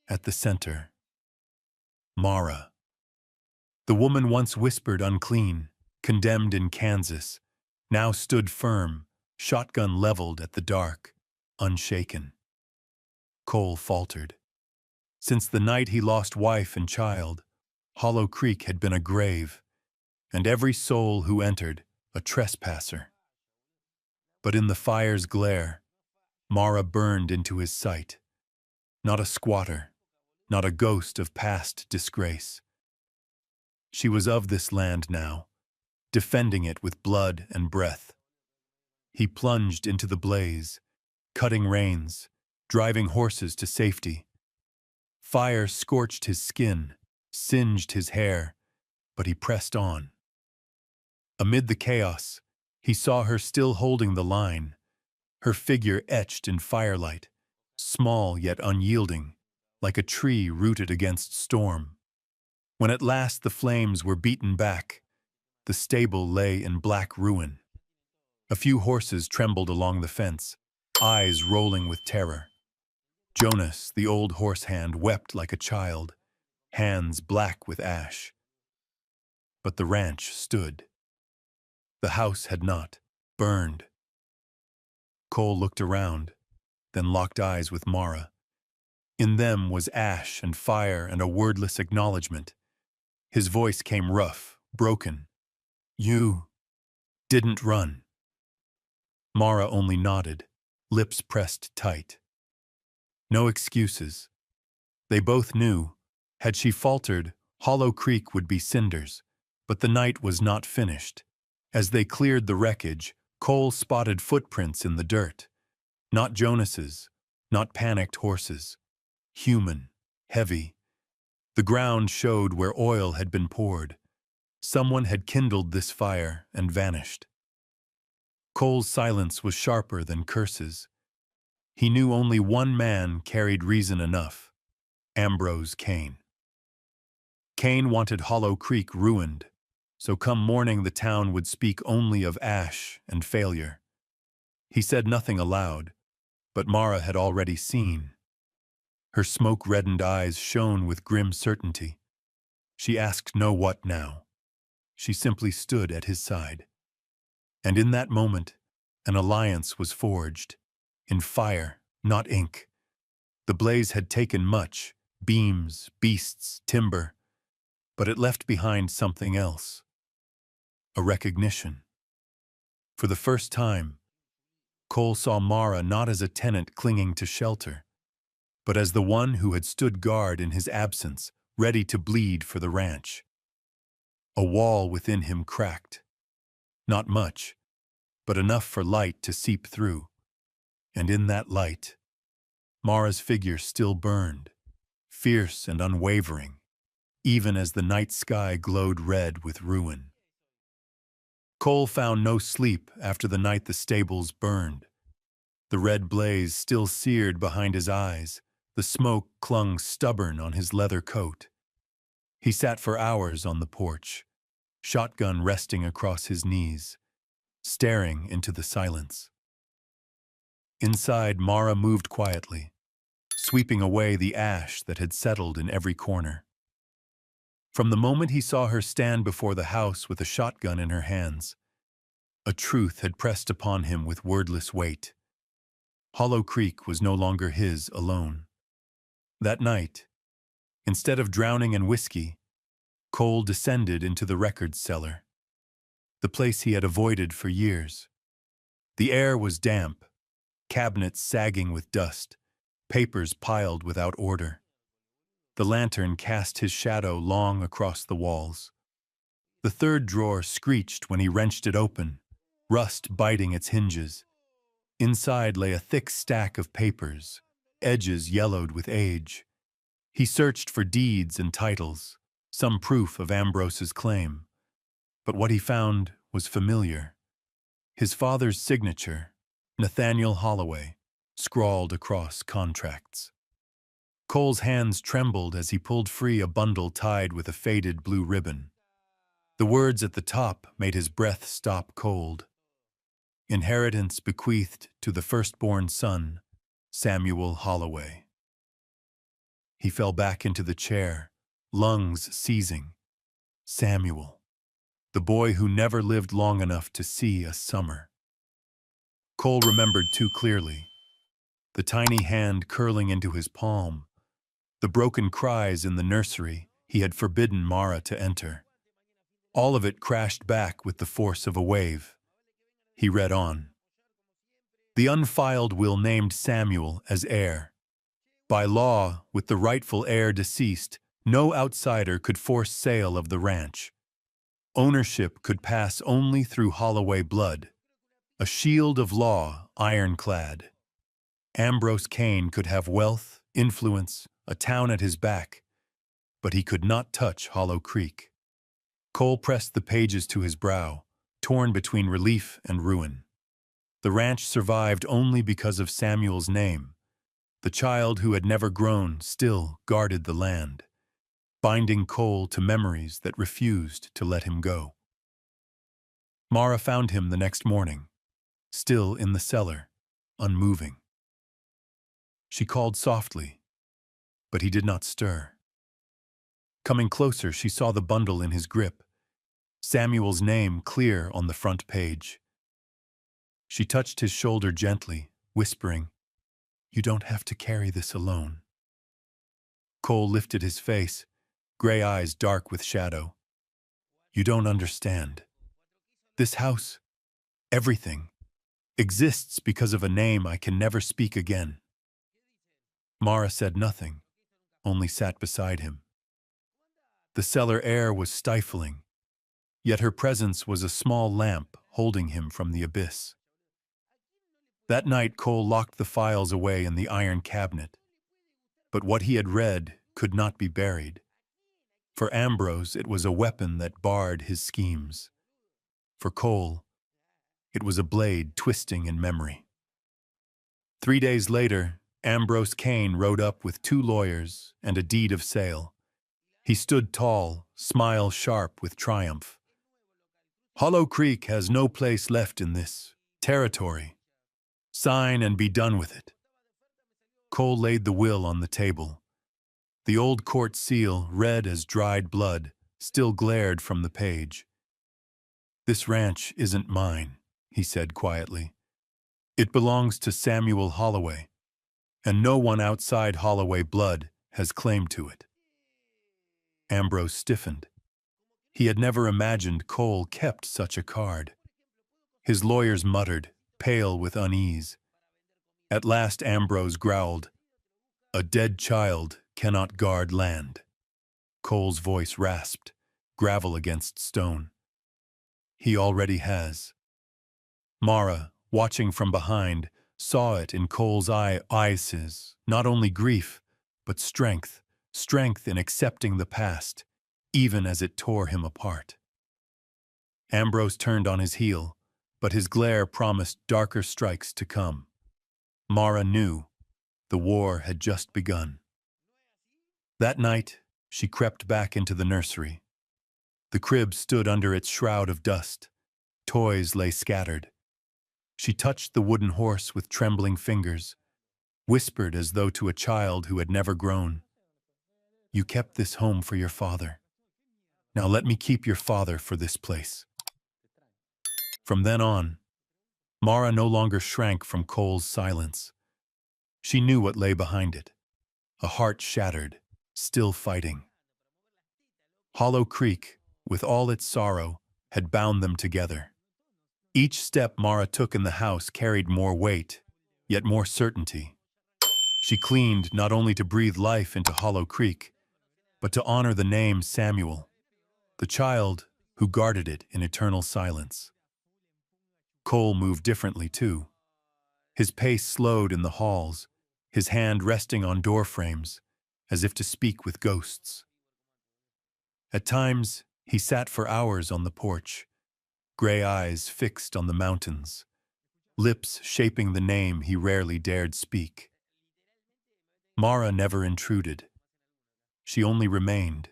at the center, Mara. The woman once whispered unclean, condemned in Kansas, now stood firm, shotgun leveled at the dark, unshaken. Cole faltered. Since the night he lost wife and child, Hollow Creek had been a grave, and every soul who entered, a trespasser. But in the fire's glare, Mara burned into his sight. Not a squatter, not a ghost of past disgrace. She was of this land now, defending it with blood and breath. He plunged into the blaze, cutting reins, driving horses to safety. Fire scorched his skin, singed his hair, but he pressed on. Amid the chaos, he saw her still holding the line, her figure etched in firelight, small yet unyielding, like a tree rooted against storm. When at last the flames were beaten back, the stable lay in black ruin. A few horses trembled along the fence, eyes rolling with terror. Jonas, the old horse hand, wept like a child, hands black with ash. But the ranch stood. The house had not burned. Cole looked around, then locked eyes with Mara. In them was ash and fire and a wordless acknowledgement. His voice came rough, broken. "You didn't run." Mara only nodded, lips pressed tight. No excuses. They both knew, had she faltered, Hollow Creek would be cinders. But the night was not finished. As they cleared the wreckage, Cole spotted footprints in the dirt. Not Jonas's, not panicked horses. Human, heavy. The ground showed where oil had been poured. Someone had kindled this fire and vanished. Cole's silence was sharper than curses. He knew only one man carried reason enough: Ambrose Kane. Kane wanted Hollow Creek ruined, so come morning the town would speak only of ash and failure. He said nothing aloud, but Mara had already seen. Her smoke-reddened eyes shone with grim certainty. She asked no what now. She simply stood at his side. And in that moment, an alliance was forged, in fire, not ink. The blaze had taken much: beams, beasts, timber, but it left behind something else: a recognition. For the first time, Cole saw Mara not as a tenant clinging to shelter, but as the one who had stood guard in his absence, ready to bleed for the ranch. A wall within him cracked. Not much, but enough for light to seep through. And in that light, Mara's figure still burned, fierce and unwavering, even as the night sky glowed red with ruin. Cole found no sleep after the night the stables burned. The red blaze still seared behind his eyes. The smoke clung stubborn on his leather coat. He sat for hours on the porch, shotgun resting across his knees, staring into the silence. Inside, Mara moved quietly, sweeping away the ash that had settled in every corner. From the moment he saw her stand before the house with a shotgun in her hands, a truth had pressed upon him with wordless weight. Hollow Creek was no longer his alone. That night, instead of drowning in whiskey, Cole descended into the records cellar, the place he had avoided for years. The air was damp, cabinets sagging with dust, papers piled without order. The lantern cast his shadow long across the walls. The third drawer screeched when he wrenched it open, rust biting its hinges. Inside lay a thick stack of papers, edges yellowed with age. He searched for deeds and titles, some proof of Ambrose's claim. But what he found was familiar. His father's signature, Nathaniel Holloway, scrawled across contracts. Cole's hands trembled as he pulled free a bundle tied with a faded blue ribbon. The words at the top made his breath stop cold. Inheritance bequeathed to the firstborn son, Samuel Holloway. He fell back into the chair, lungs seizing. Samuel, the boy who never lived long enough to see a summer. Cole remembered too clearly. The tiny hand curling into his palm, the broken cries in the nursery he had forbidden Mara to enter. All of it crashed back with the force of a wave. He read on. The unfiled will named Samuel as heir. By law, with the rightful heir deceased, no outsider could force sale of the ranch. Ownership could pass only through Holloway blood, a shield of law ironclad. Ambrose Kane could have wealth, influence, a town at his back, but he could not touch Hollow Creek. Cole pressed the pages to his brow, torn between relief and ruin. The ranch survived only because of Samuel's name. The child who had never grown still guarded the land, binding Cole to memories that refused to let him go. Mara found him the next morning, still in the cellar, unmoving. She called softly, but he did not stir. Coming closer, she saw the bundle in his grip, Samuel's name clear on the front page. She touched his shoulder gently, whispering, "You don't have to carry this alone." Cole lifted his face, gray eyes dark with shadow. "You don't understand. This house, everything, exists because of a name I can never speak again." Mara said nothing, only sat beside him. The cellar air was stifling, yet her presence was a small lamp holding him from the abyss. That night, Cole locked the files away in the iron cabinet. But what he had read could not be buried. For Ambrose, it was a weapon that barred his schemes. For Cole, it was a blade twisting in memory. 3 days later, Ambrose Kane rode up with 2 lawyers and a deed of sale. He stood tall, smile sharp with triumph. Hollow Creek has no place left in this territory. Sign and be done with it. Cole laid the will on the table. The old court seal, red as dried blood, still glared from the page. This ranch isn't mine, he said quietly. It belongs to Samuel Holloway, and no one outside Holloway blood has claim to it. Ambrose stiffened. He had never imagined Cole kept such a card. His lawyers muttered, pale with unease. At last Ambrose growled, "A dead child cannot guard land." Cole's voice rasped, gravel against stone. "He already has." Mara, watching from behind, saw it in Cole's eyes, not only grief, but strength in accepting the past, even as it tore him apart. Ambrose turned on his heel, but his glare promised darker strikes to come. Mara knew the war had just begun. That night, she crept back into the nursery. The crib stood under its shroud of dust. Toys lay scattered. She touched the wooden horse with trembling fingers, whispered as though to a child who had never grown, "You kept this home for your father. Now let me keep your father for this place." From then on, Mara no longer shrank from Cole's silence. She knew what lay behind it. A heart shattered, still fighting. Hollow Creek, with all its sorrow, had bound them together. Each step Mara took in the house carried more weight, yet more certainty. She cleaned not only to breathe life into Hollow Creek, but to honor the name Samuel, the child who guarded it in eternal silence. Cole moved differently, too. His pace slowed in the halls, his hand resting on door frames, as if to speak with ghosts. At times, he sat for hours on the porch, gray eyes fixed on the mountains, lips shaping the name he rarely dared speak. Mara never intruded. She only remained,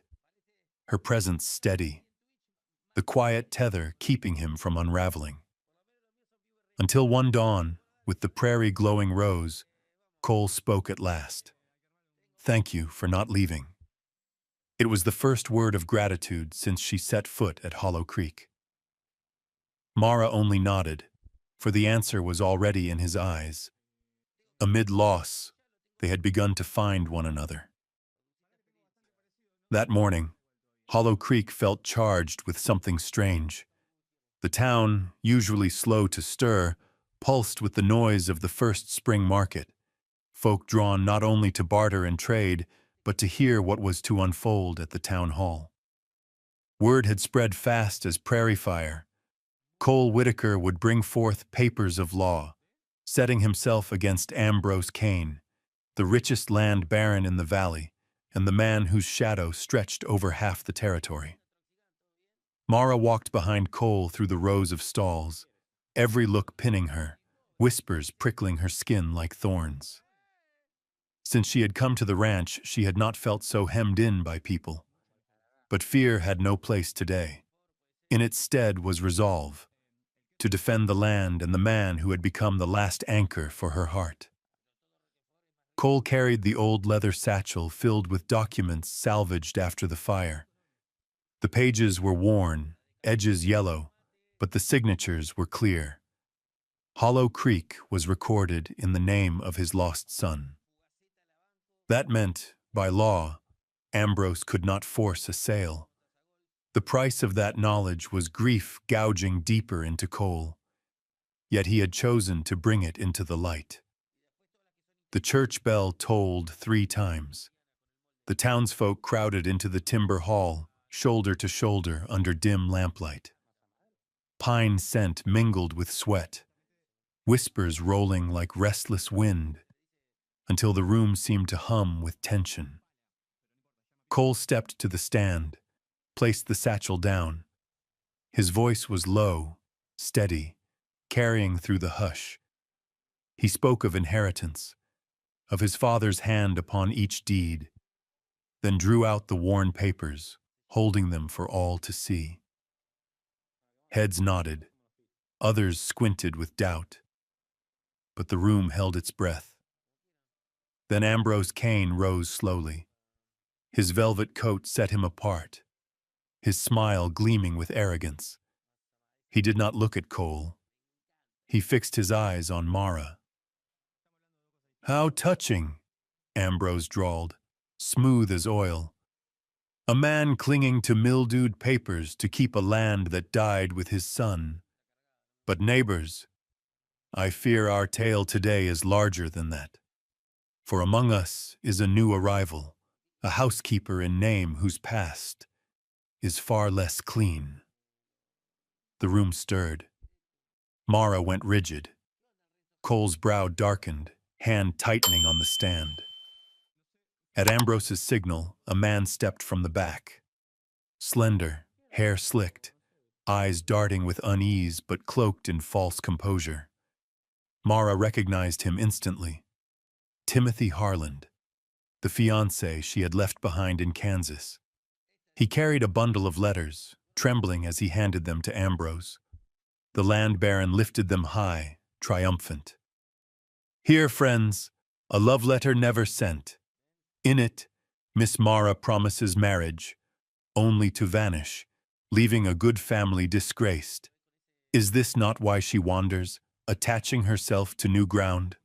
her presence steady, the quiet tether keeping him from unraveling. Until one dawn, with the prairie glowing rose, Cole spoke at last. "Thank you for not leaving." It was the first word of gratitude since she set foot at Hollow Creek. Mara only nodded, for the answer was already in his eyes. Amid loss, they had begun to find one another. That morning, Hollow Creek felt charged with something strange. The town, usually slow to stir, pulsed with the noise of the first spring market, folk drawn not only to barter and trade, but to hear what was to unfold at the town hall. Word had spread fast as prairie fire. Cole Whitaker would bring forth papers of law, setting himself against Ambrose Kane, the richest land baron in the valley, and the man whose shadow stretched over half the territory. Mara walked behind Cole through the rows of stalls, every look pinning her, whispers prickling her skin like thorns. Since she had come to the ranch, she had not felt so hemmed in by people. But fear had no place today. In its stead was resolve, to defend the land and the man who had become the last anchor for her heart. Cole carried the old leather satchel filled with documents salvaged after the fire. The pages were worn, edges yellow, but the signatures were clear. Hollow Creek was recorded in the name of his lost son. That meant, by law, Ambrose could not force a sale. The price of that knowledge was grief gouging deeper into Cole. Yet he had chosen to bring it into the light. The church bell tolled 3 times. The townsfolk crowded into the timber hall, shoulder to shoulder under dim lamplight. Pine scent mingled with sweat, whispers rolling like restless wind, until the room seemed to hum with tension. Cole stepped to the stand, placed the satchel down. His voice was low, steady, carrying through the hush. He spoke of inheritance, of his father's hand upon each deed, then drew out the worn papers, holding them for all to see. Heads nodded, others squinted with doubt, but the room held its breath. Then Ambrose Kane rose slowly. His velvet coat set him apart, his smile gleaming with arrogance. He did not look at Cole. He fixed his eyes on Mara. "How touching," Ambrose drawled, smooth as oil. "A man clinging to mildewed papers to keep a land that died with his son. But neighbors, I fear our tale today is larger than that. For among us is a new arrival, a housekeeper in name whose past is far less clean." The room stirred. Mara went rigid. Cole's brow darkened, hand tightening on the stand. At Ambrose's signal, a man stepped from the back. Slender, hair slicked, eyes darting with unease but cloaked in false composure. Mara recognized him instantly. Timothy Harland, the fiancé she had left behind in Kansas. He carried a bundle of letters, trembling as he handed them to Ambrose. The land baron lifted them high, triumphant. "Here, friends, a love letter never sent. In it, Miss Mara promises marriage, only to vanish, leaving a good family disgraced. Is this not why she wanders, attaching herself to new ground?"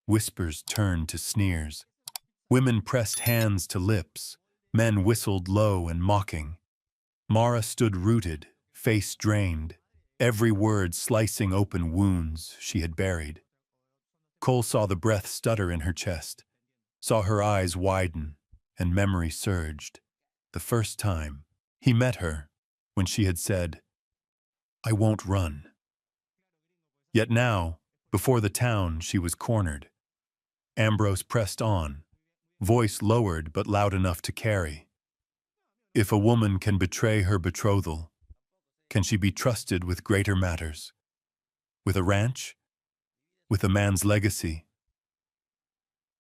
Whispers turned to sneers. Women pressed hands to lips. Men whistled low and mocking. Mara stood rooted, face drained, every word slicing open wounds she had buried. Cole saw the breath stutter in her chest, saw her eyes widen, and memory surged. The first time he met her, when she had said, "I won't run." Yet now, before the town, she was cornered. Ambrose pressed on, voice lowered but loud enough to carry. If a woman can betray her betrothal, can she be trusted with greater matters? With a ranch? With a man's legacy?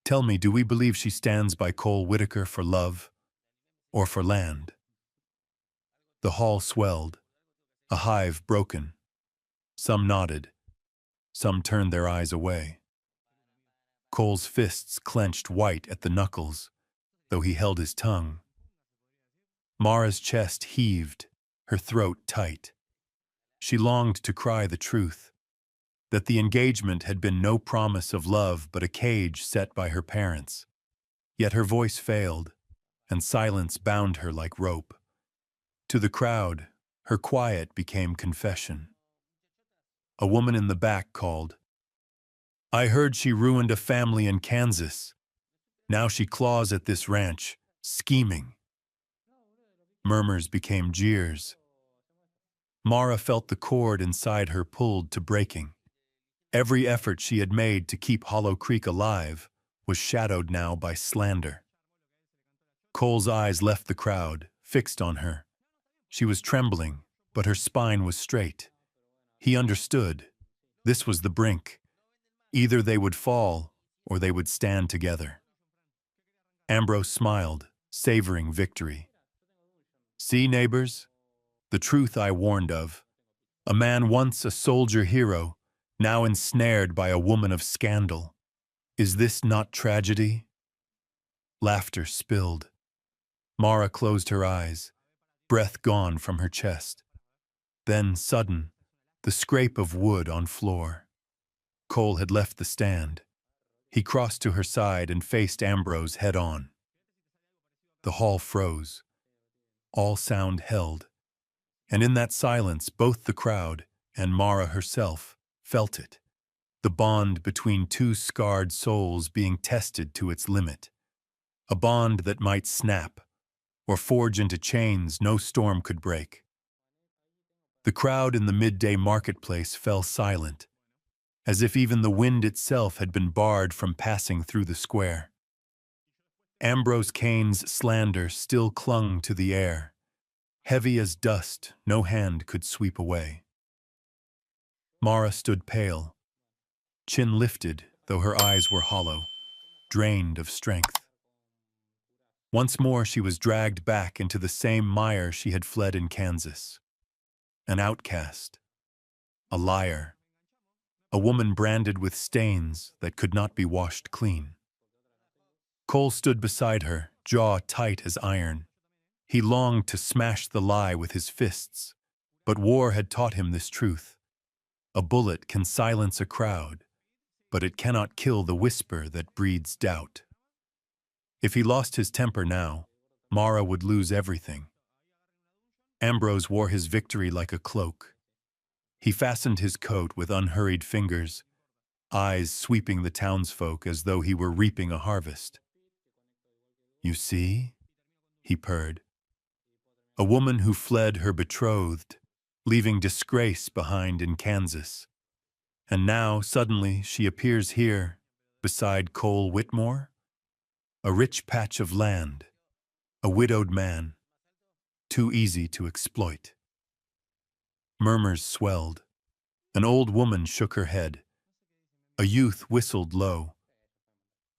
Tell me, do we believe she stands by Cole Whitaker for love or for land? The hall swelled, a hive broken. Some nodded, some turned their eyes away. Cole's fists clenched white at the knuckles, though he held his tongue. Mara's chest heaved, her throat tight. She longed to cry the truth, that the engagement had been no promise of love but a cage set by her parents. Yet her voice failed, and silence bound her like rope. To the crowd, her quiet became confession. A woman in the back called, "I heard she ruined a family in Kansas. Now she claws at this ranch, scheming." Murmurs became jeers. Mara felt the cord inside her pulled to breaking. Every effort she had made to keep Hollow Creek alive was shadowed now by slander. Cole's eyes left the crowd, fixed on her. She was trembling, but her spine was straight. He understood. This was the brink. Either they would fall, or they would stand together. Ambrose smiled, savoring victory. "See, neighbors, the truth I warned of. A man once a soldier hero, now ensnared by a woman of scandal. Is this not tragedy?" Laughter spilled. Mara closed her eyes, breath gone from her chest. Then, sudden, the scrape of wood on floor. Cole had left the stand. He crossed to her side and faced Ambrose head-on. The hall froze. All sound held. And in that silence, both the crowd and Mara herself felt it. The bond between two scarred souls being tested to its limit. A bond that might snap, or forge into chains no storm could break. The crowd in the midday marketplace fell silent, as if even the wind itself had been barred from passing through the square. Ambrose Cain's slander still clung to the air, heavy as dust no hand could sweep away. Mara stood pale, chin lifted, though her eyes were hollow, drained of strength. Once more she was dragged back into the same mire she had fled in Kansas. An outcast, a liar, a woman branded with stains that could not be washed clean. Cole stood beside her, jaw tight as iron. He longed to smash the lie with his fists, but war had taught him this truth. A bullet can silence a crowd, but it cannot kill the whisper that breeds doubt. If he lost his temper now, Mara would lose everything. Ambrose wore his victory like a cloak. He fastened his coat with unhurried fingers, eyes sweeping the townsfolk as though he were reaping a harvest. "You see?" he purred. "A woman who fled her betrothed, leaving disgrace behind in Kansas. And now, suddenly, she appears here, beside Cole Whitmore? A rich patch of land, a widowed man, too easy to exploit." Murmurs swelled. An old woman shook her head. A youth whistled low.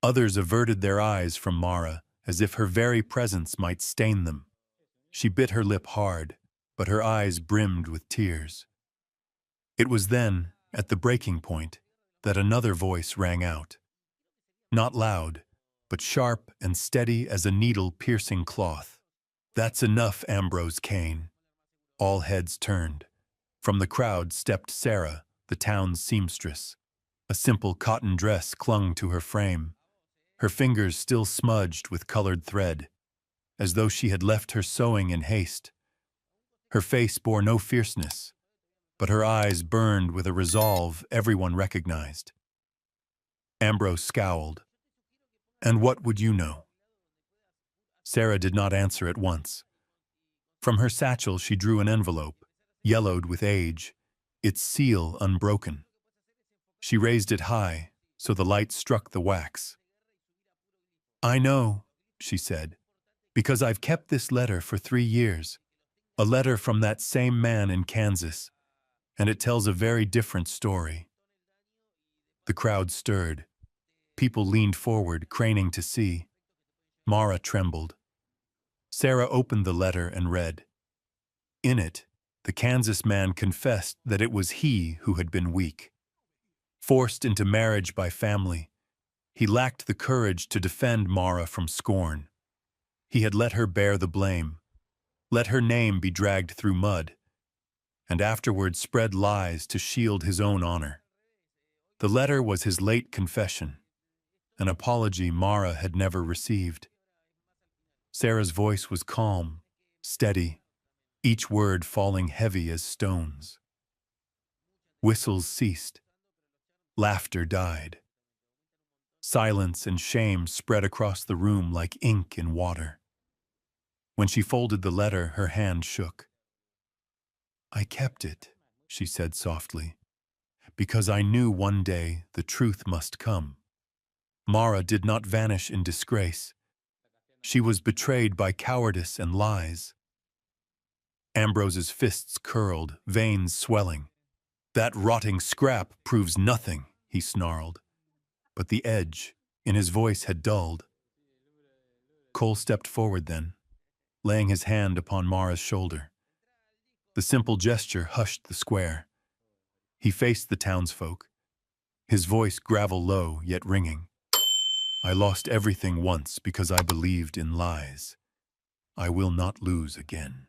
Others averted their eyes from Mara, as if her very presence might stain them. She bit her lip hard, but her eyes brimmed with tears. It was then, at the breaking point, that another voice rang out. Not loud, but sharp and steady as a needle-piercing cloth. "That's enough, Ambrose Cain." All heads turned. From the crowd stepped Sarah, the town's seamstress. A simple cotton dress clung to her frame, her fingers still smudged with colored thread, as though she had left her sewing in haste. Her face bore no fierceness, but her eyes burned with a resolve everyone recognized. Ambrose scowled. "And what would you know?" Sarah did not answer at once. From her satchel she drew an envelope, yellowed with age, its seal unbroken. She raised it high, so the light struck the wax. "I know," she said, "because I've kept this letter for 3 years. A letter from that same man in Kansas, and it tells a very different story." The crowd stirred. People leaned forward, craning to see. Mara trembled. Sarah opened the letter and read. In it, the Kansas man confessed that it was he who had been weak. Forced into marriage by family, he lacked the courage to defend Mara from scorn. He had let her bear the blame, let her name be dragged through mud, and afterward spread lies to shield his own honor. The letter was his late confession, an apology Mara had never received. Sarah's voice was calm, steady, each word falling heavy as stones. Whistles ceased. Laughter died. Silence and shame spread across the room like ink in water. When she folded the letter, her hand shook. "I kept it," she said softly, "because I knew one day the truth must come. Mara did not vanish in disgrace. She was betrayed by cowardice and lies." Ambrose's fists curled, veins swelling. "That rotting scrap proves nothing," he snarled. But the edge in his voice had dulled. Cole stepped forward then, laying his hand upon Mara's shoulder. The simple gesture hushed the square. He faced the townsfolk, his voice gravel-low yet ringing. "I lost everything once because I believed in lies. I will not lose again."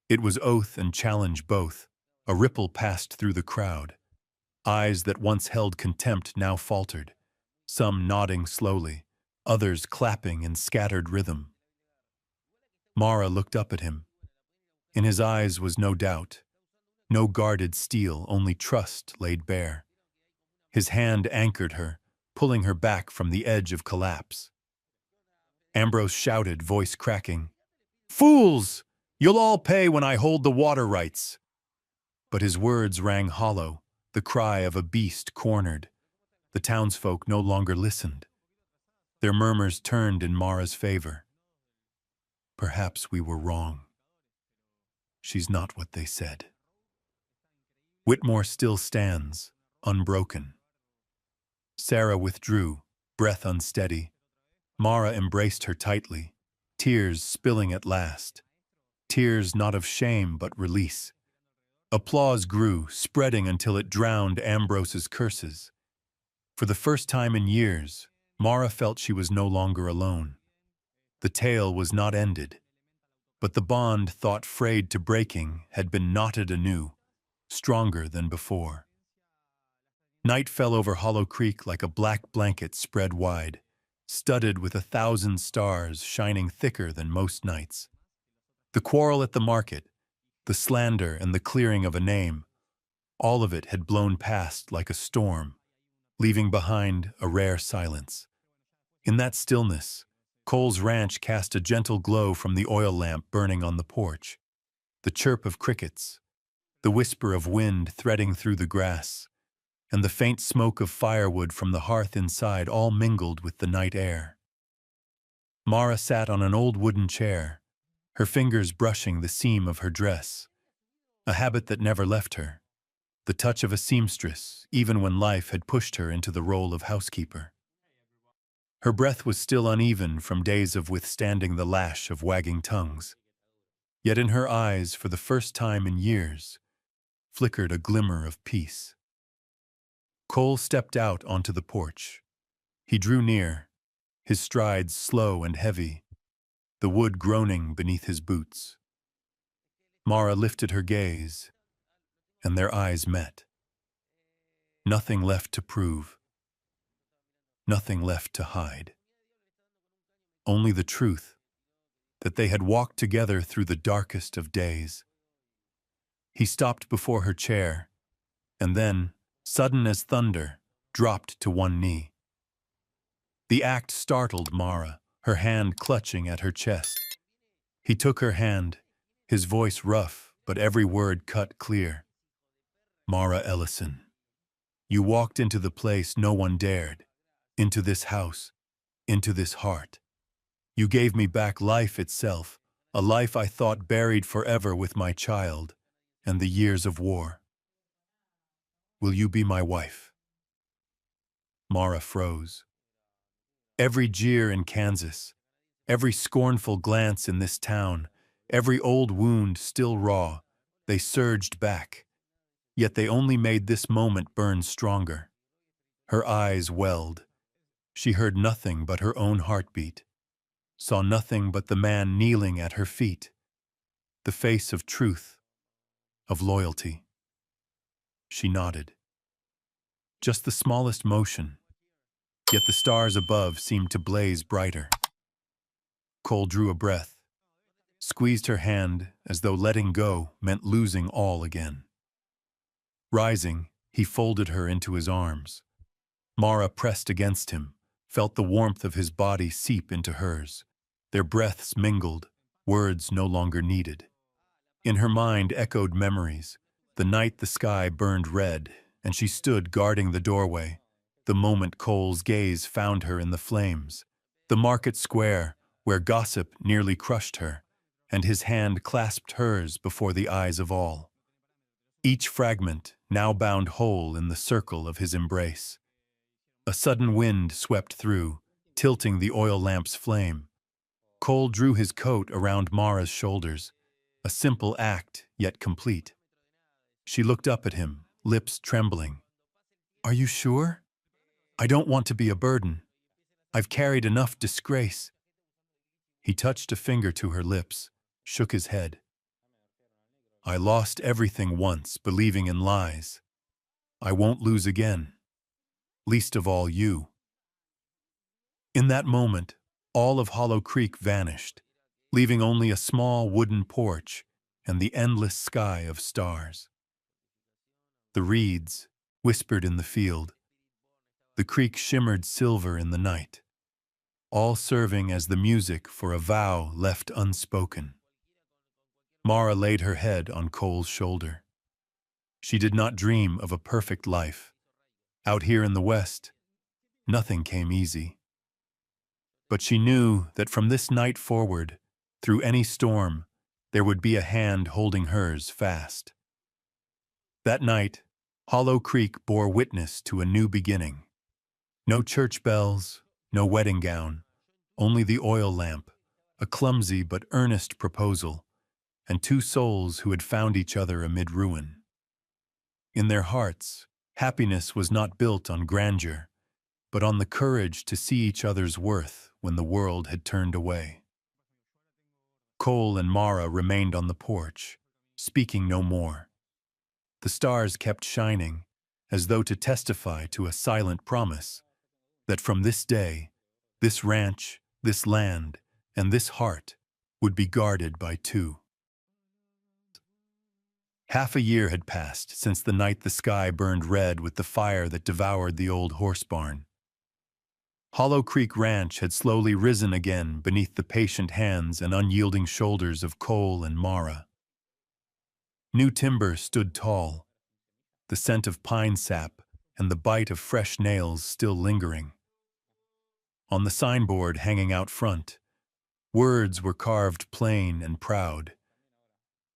It was oath and challenge both. A ripple passed through the crowd. Eyes that once held contempt now faltered, some nodding slowly, others clapping in scattered rhythm. Mara looked up at him. In his eyes was no doubt, no guarded steel, only trust laid bare. His hand anchored her, pulling her back from the edge of collapse. Ambrose shouted, voice cracking, "Fools! You'll all pay when I hold the water rights." But his words rang hollow, the cry of a beast cornered. The townsfolk no longer listened. Their murmurs turned in Mara's favor. Perhaps we were wrong. She's not what they said. Whitmore still stands, unbroken. Sarah withdrew, breath unsteady. Mara embraced her tightly, tears spilling at last. Tears not of shame but release. Applause grew, spreading until it drowned Ambrose's curses. For the first time in years, Mara felt she was no longer alone. The tale was not ended, but the bond thought frayed to breaking had been knotted anew, stronger than before. Night fell over Hollow Creek like a black blanket spread wide, studded with 1,000 stars shining thicker than most nights. The quarrel at the market, the slander and the clearing of a name, all of it had blown past like a storm, leaving behind a rare silence. In that stillness, Cole's ranch cast a gentle glow from the oil lamp burning on the porch. The chirp of crickets, the whisper of wind threading through the grass, and the faint smoke of firewood from the hearth inside all mingled with the night air. Mara sat on an old wooden chair, her fingers brushing the seam of her dress, a habit that never left her, the touch of a seamstress, even when life had pushed her into the role of housekeeper. Her breath was still uneven from days of withstanding the lash of wagging tongues, yet in her eyes, for the first time in years, flickered a glimmer of peace. Cole stepped out onto the porch. He drew near, his strides slow and heavy, the wood groaning beneath his boots. Mara lifted her gaze, and their eyes met. Nothing left to prove, nothing left to hide. Only the truth that they had walked together through the darkest of days. He stopped before her chair, and then, sudden as thunder, dropped to one knee. The act startled Mara, her hand clutching at her chest. He took her hand, his voice rough, but every word cut clear. Mara Ellison, you walked into the place no one dared, into this house, into this heart. You gave me back life itself, a life I thought buried forever with my child and the years of war. Will you be my wife? Mara froze. Every jeer in Kansas, every scornful glance in this town, every old wound still raw, they surged back, yet they only made this moment burn stronger. Her eyes welled. She heard nothing but her own heartbeat, saw nothing but the man kneeling at her feet, the face of truth, of loyalty. She nodded. Just the smallest motion, yet the stars above seemed to blaze brighter. Cole drew a breath, squeezed her hand as though letting go meant losing all again. Rising, he folded her into his arms. Mara pressed against him, felt the warmth of his body seep into hers. Their breaths mingled, words no longer needed. In her mind echoed memories, the night the sky burned red, and she stood guarding the doorway, the moment Cole's gaze found her in the flames, the market square where gossip nearly crushed her, and his hand clasped hers before the eyes of all. Each fragment now bound whole in the circle of his embrace. A sudden wind swept through, tilting the oil lamp's flame. Cole drew his coat around Mara's shoulders, a simple act yet complete. She looked up at him, lips trembling. Are you sure? I don't want to be a burden. I've carried enough disgrace. He touched a finger to her lips, shook his head. I lost everything once, believing in lies. I won't lose again, least of all you. In that moment, all of Hollow Creek vanished, leaving only a small wooden porch and the endless sky of stars. The reeds whispered in the field. The creek shimmered silver in the night, all serving as the music for a vow left unspoken. Mara laid her head on Cole's shoulder. She did not dream of a perfect life. Out here in the West, nothing came easy. But she knew that from this night forward, through any storm, there would be a hand holding hers fast. That night, Hollow Creek bore witness to a new beginning. No church bells, no wedding gown, only the oil lamp, a clumsy but earnest proposal, and two souls who had found each other amid ruin. In their hearts, happiness was not built on grandeur, but on the courage to see each other's worth when the world had turned away. Cole and Mara remained on the porch, speaking no more. The stars kept shining, as though to testify to a silent promise that from this day, this ranch, this land, and this heart would be guarded by two. Half a year had passed since the night the sky burned red with the fire that devoured the old horse barn. Hollow Creek Ranch had slowly risen again beneath the patient hands and unyielding shoulders of Cole and Mara. New timber stood tall, the scent of pine sap and the bite of fresh nails still lingering. On the signboard hanging out front, words were carved plain and proud.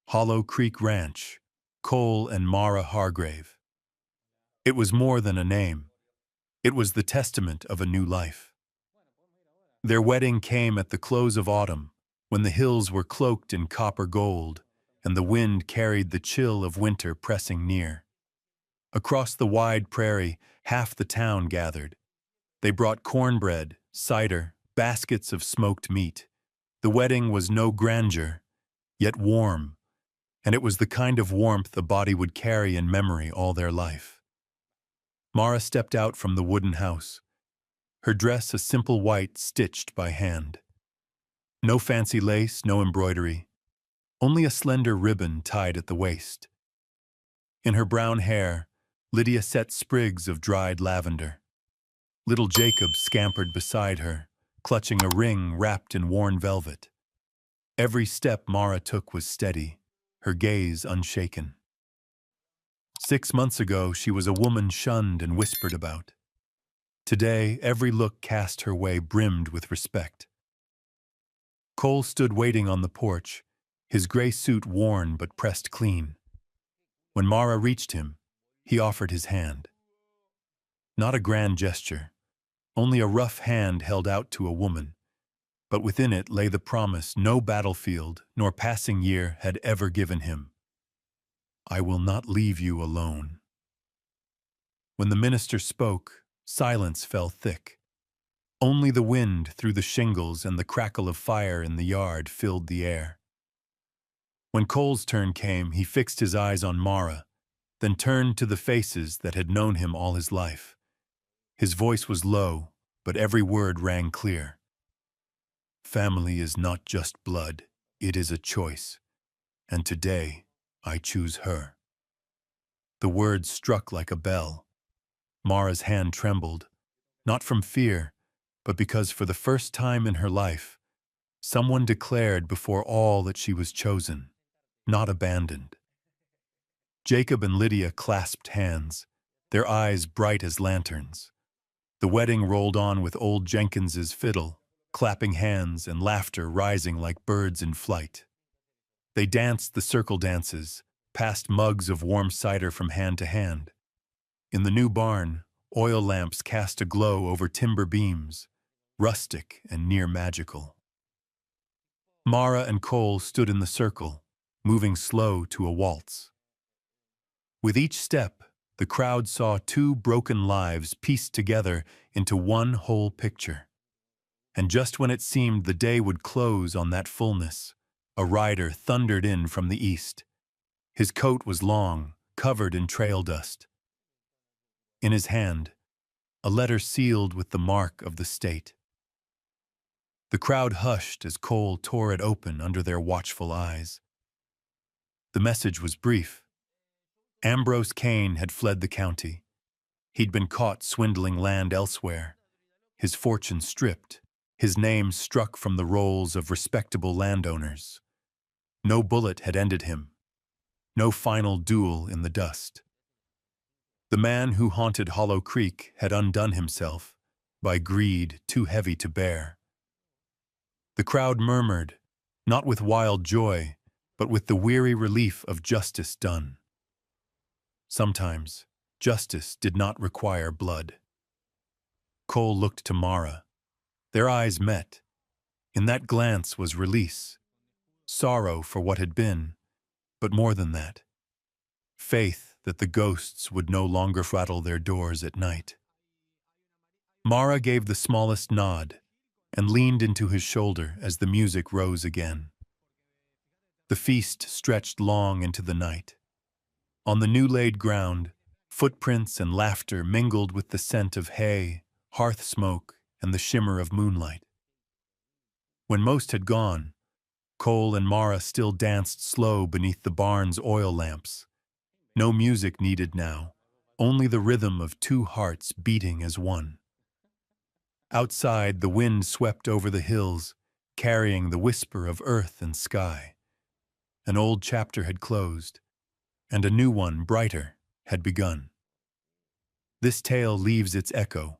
Hollow Creek Ranch, Cole and Mara Hargrave. It was more than a name. It was the testament of a new life. Their wedding came at the close of autumn, when the hills were cloaked in copper gold, and the wind carried the chill of winter pressing near. Across the wide prairie, half the town gathered. They brought cornbread, cider, baskets of smoked meat. The wedding was no grandeur, yet warm, and it was the kind of warmth a body would carry in memory all their life. Mara stepped out from the wooden house, her dress a simple white stitched by hand. No fancy lace, no embroidery, only a slender ribbon tied at the waist. In her brown hair, Lydia set sprigs of dried lavender. Little Jacob scampered beside her, clutching a ring wrapped in worn velvet. Every step Mara took was steady, her gaze unshaken. 6 months ago, she was a woman shunned and whispered about. Today, every look cast her way brimmed with respect. Cole stood waiting on the porch, his gray suit worn but pressed clean. When Mara reached him, he offered his hand. Not a grand gesture, only a rough hand held out to a woman, but within it lay the promise no battlefield nor passing year had ever given him. I will not leave you alone. When the minister spoke, silence fell thick. Only the wind through the shingles and the crackle of fire in the yard filled the air. When Cole's turn came, he fixed his eyes on Mara, then turned to the faces that had known him all his life. His voice was low, but every word rang clear. Family is not just blood, it is a choice, and today I choose her. The words struck like a bell. Mara's hand trembled, not from fear, but because for the first time in her life, someone declared before all that she was chosen, not abandoned. Jacob and Lydia clasped hands, their eyes bright as lanterns. The wedding rolled on with old Jenkins's fiddle, clapping hands and laughter rising like birds in flight. They danced the circle dances, passed mugs of warm cider from hand to hand. In the new barn, oil lamps cast a glow over timber beams, rustic and near magical. Mara and Cole stood in the circle, moving slow to a waltz. With each step, the crowd saw two broken lives pieced together into one whole picture. And just when it seemed the day would close on that fullness, a rider thundered in from the east. His coat was long, covered in trail dust. In his hand, a letter sealed with the mark of the state. The crowd hushed as Cole tore it open under their watchful eyes. The message was brief. Ambrose Kane had fled the county. He'd been caught swindling land elsewhere, his fortune stripped, his name struck from the rolls of respectable landowners. No bullet had ended him, no final duel in the dust. The man who haunted Hollow Creek had undone himself by greed too heavy to bear. The crowd murmured, not with wild joy, but with the weary relief of justice done. Sometimes, justice did not require blood. Cole looked to Mara. Their eyes met. In that glance was release, sorrow for what had been, but more than that, faith that the ghosts would no longer rattle their doors at night. Mara gave the smallest nod and leaned into his shoulder as the music rose again. The feast stretched long into the night. On the new-laid ground, footprints and laughter mingled with the scent of hay, hearth smoke, and the shimmer of moonlight. When most had gone, Cole and Mara still danced slow beneath the barn's oil lamps. No music needed now, only the rhythm of two hearts beating as one. Outside, the wind swept over the hills, carrying the whisper of earth and sky. An old chapter had closed, and a new one, brighter, had begun. This tale leaves its echo.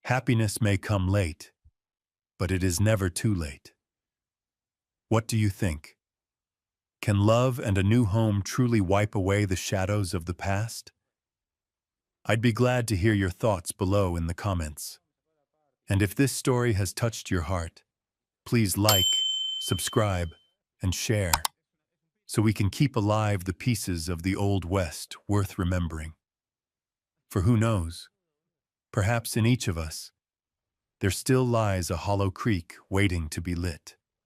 Happiness may come late, but it is never too late. What do you think? Can love and a new home truly wipe away the shadows of the past? I'd be glad to hear your thoughts below in the comments. And if this story has touched your heart, please like, subscribe, and share, so we can keep alive the pieces of the Old West worth remembering. For who knows, perhaps in each of us, there still lies a hollow creek waiting to be lit.